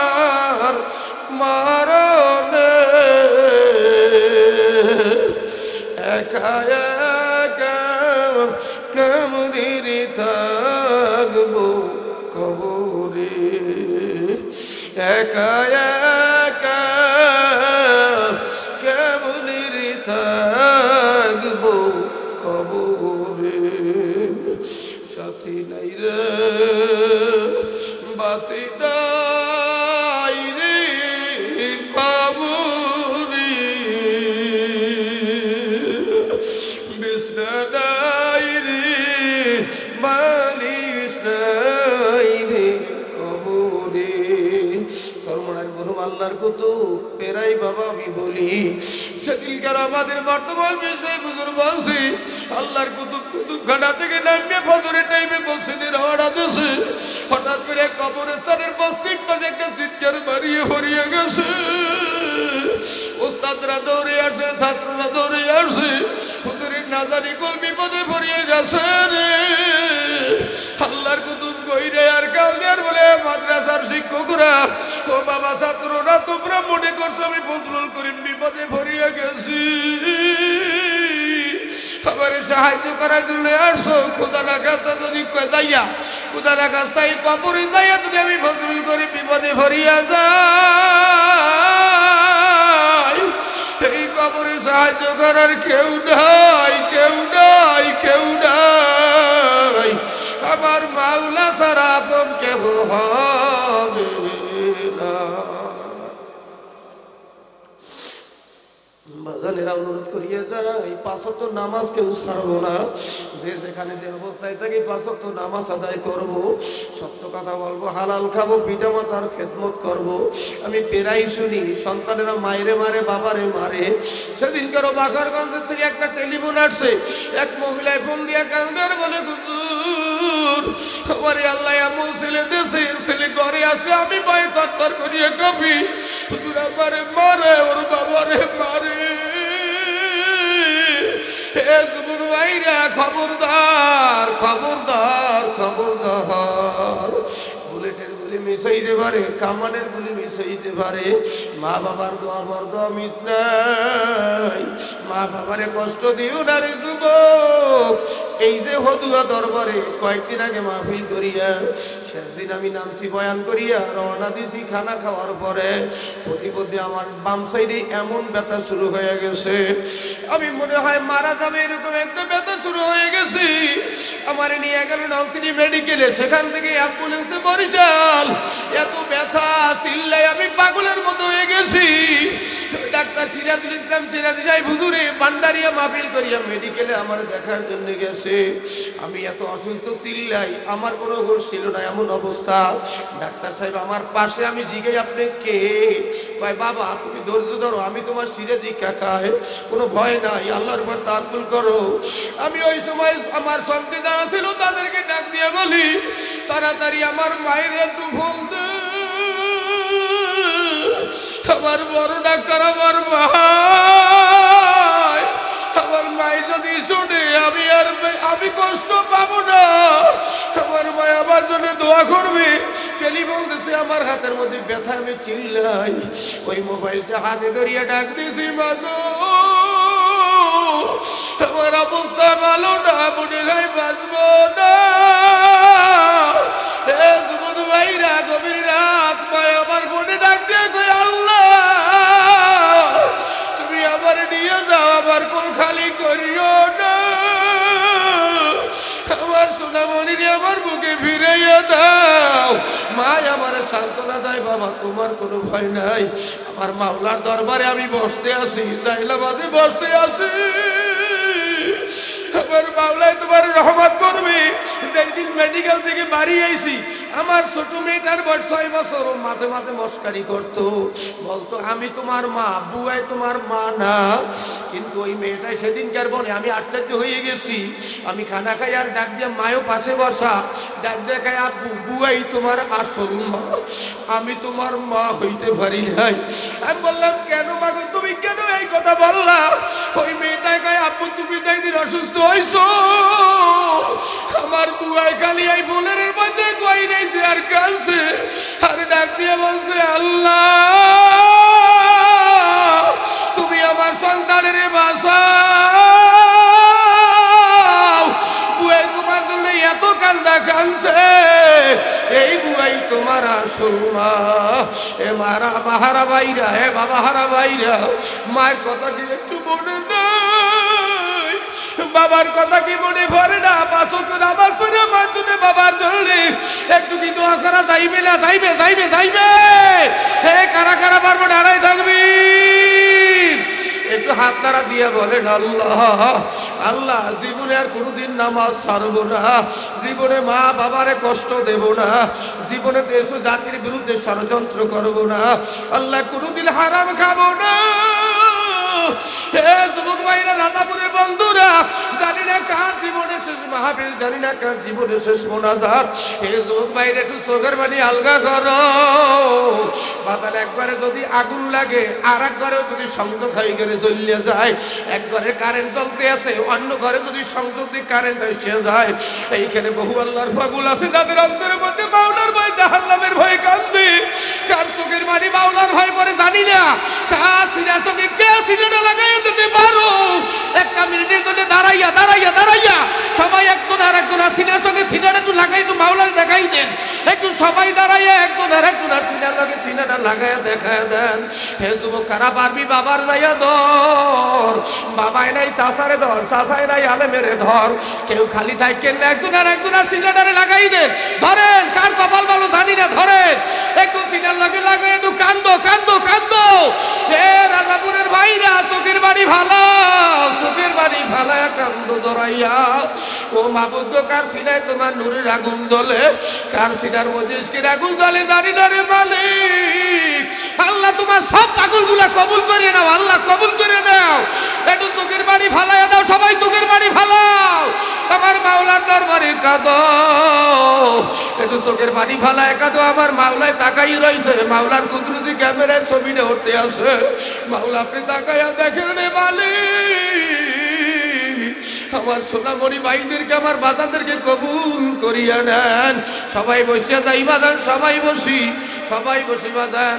আমার মারণে, একা একা কেমনি থাকবো কবরে, একা একা কেমনি থাকবো রে বাতি নাই রে কবরে বিছনা নাই রে বালিশ নাই রে কবরে সরমনার মরহুম আল্লাহর কুতুব পেরাই বাবা আমি বলি সেদিনকার আমাদের বর্তমান বিষয় হুজুর বলছি আল্লাহর কুতুব কুতুবখানা থেকে নামিয়ে ফজরের টাইমে মসজিদের রওনা দিয়েছে হঠাৎ করে কবরস্থানের পশ্চিম পাশে একটা চিৎকার বাড়িয়ে হরিয়ে গেছে ওস্তাদরা দৌড়ে আসে ছাত্ররা দৌড়ে আসে হুজুরের না জানি কোন বিপদে পড়িয়ে গেছে রে আল্লাহর কুতুব কইরে আর কাউদের বলে মাদ্রাসার শিক্ষকরা ও বাবা ছাত্ররা তোমরা মনে করছো আমি ফজলুল করিম বিপদে পড়িয়ে গেছি আমার সাহায্য করার জন্য আসো খোদার কাছটা যদি যাইয়া খোদার কাছটাই কবরে যাইয়া যদি আমি ফজলুল করিম বিপদে পড়িয়া যাই এই কবরে সাহায্য করার কেউ নাই কেউ নাই কেউ নাই আমার মাওলা ছাড়া আপন কেউ হবে না বাজানেরা অনুরোধ করিয়ে যায় পাঁচ ওয়াক্ত নামাজ কেউ ছাড়বো না যে যেখানে যে অবস্থায় থাকি পাঁচ ওয়াক্ত নামাজ আদায় করব সত্য কথা বলবো হালাল খাবো পিতা মাতার খেদমত করব আমি পেরাই শুনি সন্তানেরা মায়েরে মারে বাবারে মারে সেদিনকারও বাঘারগঞ্জের থেকে একটা টেলিফোন আসছে এক মহিলায় ফোন দিয়ে কান্দার বলে হুজুর আমার আল্লাহ এমন ছেলে দেশে ছেলে ঘরে আসলে আমি পায়ে তত্তর করিয়ে কপি হুজুর আমারে মারে ওর বাবারে মারে হে যুবক ভাইরা খবরদার খবরদার খবরদার বুলেটের গুলি মিশাইতে পারে কামানের গুলি মিশাইতে পারে মা বাবার দোয়া বরদোয়া মিস নাই মা বাবারে কষ্ট দিও না রে যুবক এই যে হদুয়া দরবারে কয়েকদিন আগে মাহফিল করিয়া শেষ দিন আমি নামছি বয়ান করিয়া রওনা দিছি খানা খাওয়ার পরে প্রতিপদে আমার বাম সাইডে এমন ব্যথা শুরু হয়ে গেছে আমি মনে হয় মারা যাবে এরকম একটা ব্যথা শুরু হয়ে গেছে আমার নিয়ে গেল নলছিটি মেডিকেলে সেখান থেকে অ্যাম্বুলেন্সে বরিশাল এত ব্যথা চিল্লাই আমি পাগলের মতো হয়ে গেছি ডাক্তার সিরাজুল ইসলাম সিরাজি সাহেব হুজুরে ভান্ডারিয়া মাহফিল করিয়া মেডিকেলে আমার দেখার জন্য গেছে আমি এত অসুস্থ চিল্লাই আমার কোনো হুঁশ ছিল না এমন অবস্থা ডাক্তার সাহেব আমার পাশে আমি জিজ্ঞাসা আপনি কে কয় বাবা তুমি ধৈর্য ধরো আমি তোমার সিরাজি কাকায় কোনো ভয় নাই আল্লাহর উপর তাওয়াক্কুল করো আমি ওই সময় আমার সঙ্গে যারা ছিল তাদেরকে ডাক দিয়ে বলি তাড়াতাড়ি আমার মায়ের একটু ফোন দে আমার বড় ডাক্তার আমার মাই যদি শুনে আমি কষ্ট পাবো না আমার মাই আমার জন্য দোয়া করবে টেলিফোন দিছে আমার হাতের মধ্যে ব্যথা আমি চিল্লাই ওই মোবাইলটা হাতে ধরিয়া ডাক দিছি মাগো আমার অবস্থা ভালো না মনে হয় বাঁচবো না যুবক ভাইরা গভীর রাত মায় আমার ফোনে ডাক দিয়ে কই আল্লাহ তুমি আমার নিয়ে যাও আমার কোন খালি করিও না আমার সোনামণি আমার বুকে ফিরাইয়া দাও মায় আমার সান্ত্বনা দেয় বাবা তোমার কোনো ভয় নাই আমার মাওলার দরবারে আমি বসতে আছি জাইলাবাদে বসতে আছি আমার মাওলাই তোমার রহমত করবে যেদিন মেডিকেল থেকে বাড়ি আইছি আমার ছোট মেয়েটার বয়স 6 বছর মাঝে মাঝে মস্কারি করতো বলতো আমি তোমার মা বুয়াই তোমার মা না কিন্তু ওই মেয়েটাই সেদিনকার বনে আমি আশ্চর্য হয়ে গেছি আমি খানা খাই আর ডাক দিয়ে মায়ও পাশে বসা ডাক দেখায় আব্বু বুয়াই তোমার আসল মা আমি তোমার মা হইতে পারি নাই আমি বললাম কেন মা গো তুমি কেন এই কথা বললা ওই মেয়েটাই কয় আব্বু তুমি যেদিন অসুস্থ হইছো আমার বুয়াই খালি এই বোনের মধ্যে কই রইছে আর কাঁদছে আর ডাক দিয়ে বলছে আল্লাহ তুমি আমার সন্তানের বাঁচাও বুয়াই তোমার জন্য এত কান্দা কাঁদছে এই বুয়াই তোমার আসল মা এ মারা বাহারা বাইরা হে বাবা হারা বাইরা মায়ের কথা কি একটু মনে নাই বাবার কথা কি মনে পড়ে না? পাঁচ ওয়াক্ত নামাজ পড়ে আমার জন্য বাবার জন্য একটু কি দোয়া করা যাইবে না? যাইবে যাইবে যাইবে। হে কারা কারা পারবো নারাই থাকবি? একটু হাত নাড়া দিয়ে বলেন আল্লাহ আল্লাহ জীবনে আর কোনোদিন নামাজ ছাড়বো না, জীবনে মা বাবারে কষ্ট দেব না, জীবনে দেশ ও জাতির বিরুদ্ধে ষড়যন্ত্র করব না, আল্লাহ কোনোদিন হারাম খাবো না। হে যুবক ভাইরা, রাজাপুরের বন্ধুরা, জানি না কার জীবনের শেষ মাহফিল, জানি না কার জীবনের শেষ মোনাজাত। হে যুবক ভাইরা, একটু চোখের পানি আলগা করো। বাজারে একবারে যদি আগুন লাগে আর এক ঘরে যদি সংযোগ হয়ে গেলে জ্বলিয়ে যায়, এক ঘরে কারেন্ট চলতে আছে অন্য ঘরে যদি সংযোগ দিয়ে কারেন্ট এসে যায়, এইখানে বহু আল্লাহর পাগল আছে যাদের অন্তরের মধ্যে মাওলার ভয়, জাহান্নামের ভয় কান্দে। কার চোখের পানি মাওলার ভয় করে জানি না, কার সিনা চোখে কে সিনাটা লাগাই দিতে পারো? একটা মিনিটের জন্য দাঁড়াইয়া দাঁড়াইয়া দাঁড়াইয়া সবাই একজন আর একজন সিনার সঙ্গে সিনাটা একটু লাগাই, একটু মাওলার দেখাই দেন। একটু সবাই দাঁড়াইয়া একজন আর একজন আর সিনার লগে সিনাটা লাগাইয়া দেখায় দেন। হে যুবক, কারা পারবি বাবার যাইয়া ধর, বাবাই নাই চাচারে ধর, চাচাই নাই আলেমেরে ধর। কেউ খালি থাকেন না, একজন আর একজন আর সিনাটারে লাগাই দেন। ধরেন, কার কপাল ভালো জানি না, ধরেন একটু সিনার লগে লাগাই, একটু কান্দো কান্দো কান্দো। হে রাজাপুরের ভাইরা, চোখের বাড়ি ভালো, চোখের বাড়ি ভালায়া কান্দো জড়াইয়া। ও মাবুদ, কার সিনায় তোমার নূরের আগুন জ্বলে, কার সিনার মধ্যে ইশকের আগুন জ্বলে জানি না রে মালিক। আল্লাহ তোমার সব পাগলগুলা কবুল করে নাও, আল্লাহ কবুল করে নাও। একটু চোখের বাড়ি ভালাইয়া দাও, সবাই চোখের বাড়ি ভালাও। আমার মাওলার দরবারে কাঁদো, একটু চোখের বাড়ি ভালায় কাঁদো। আমার মাওলায় তাকাই রয়েছে, মাওলার কুদরতি ক্যামেরায় ছবিটা উঠতে আসে। মাওলা আপনি তাকাইয়া দেখেন রে মালিক, আমার সোনামণি ভাইদেরকে, আমার বাজারদেরকে কবুল করিয়া নেন। সবাই বসিয়া যাই বাজান, সবাই বসি বাজান।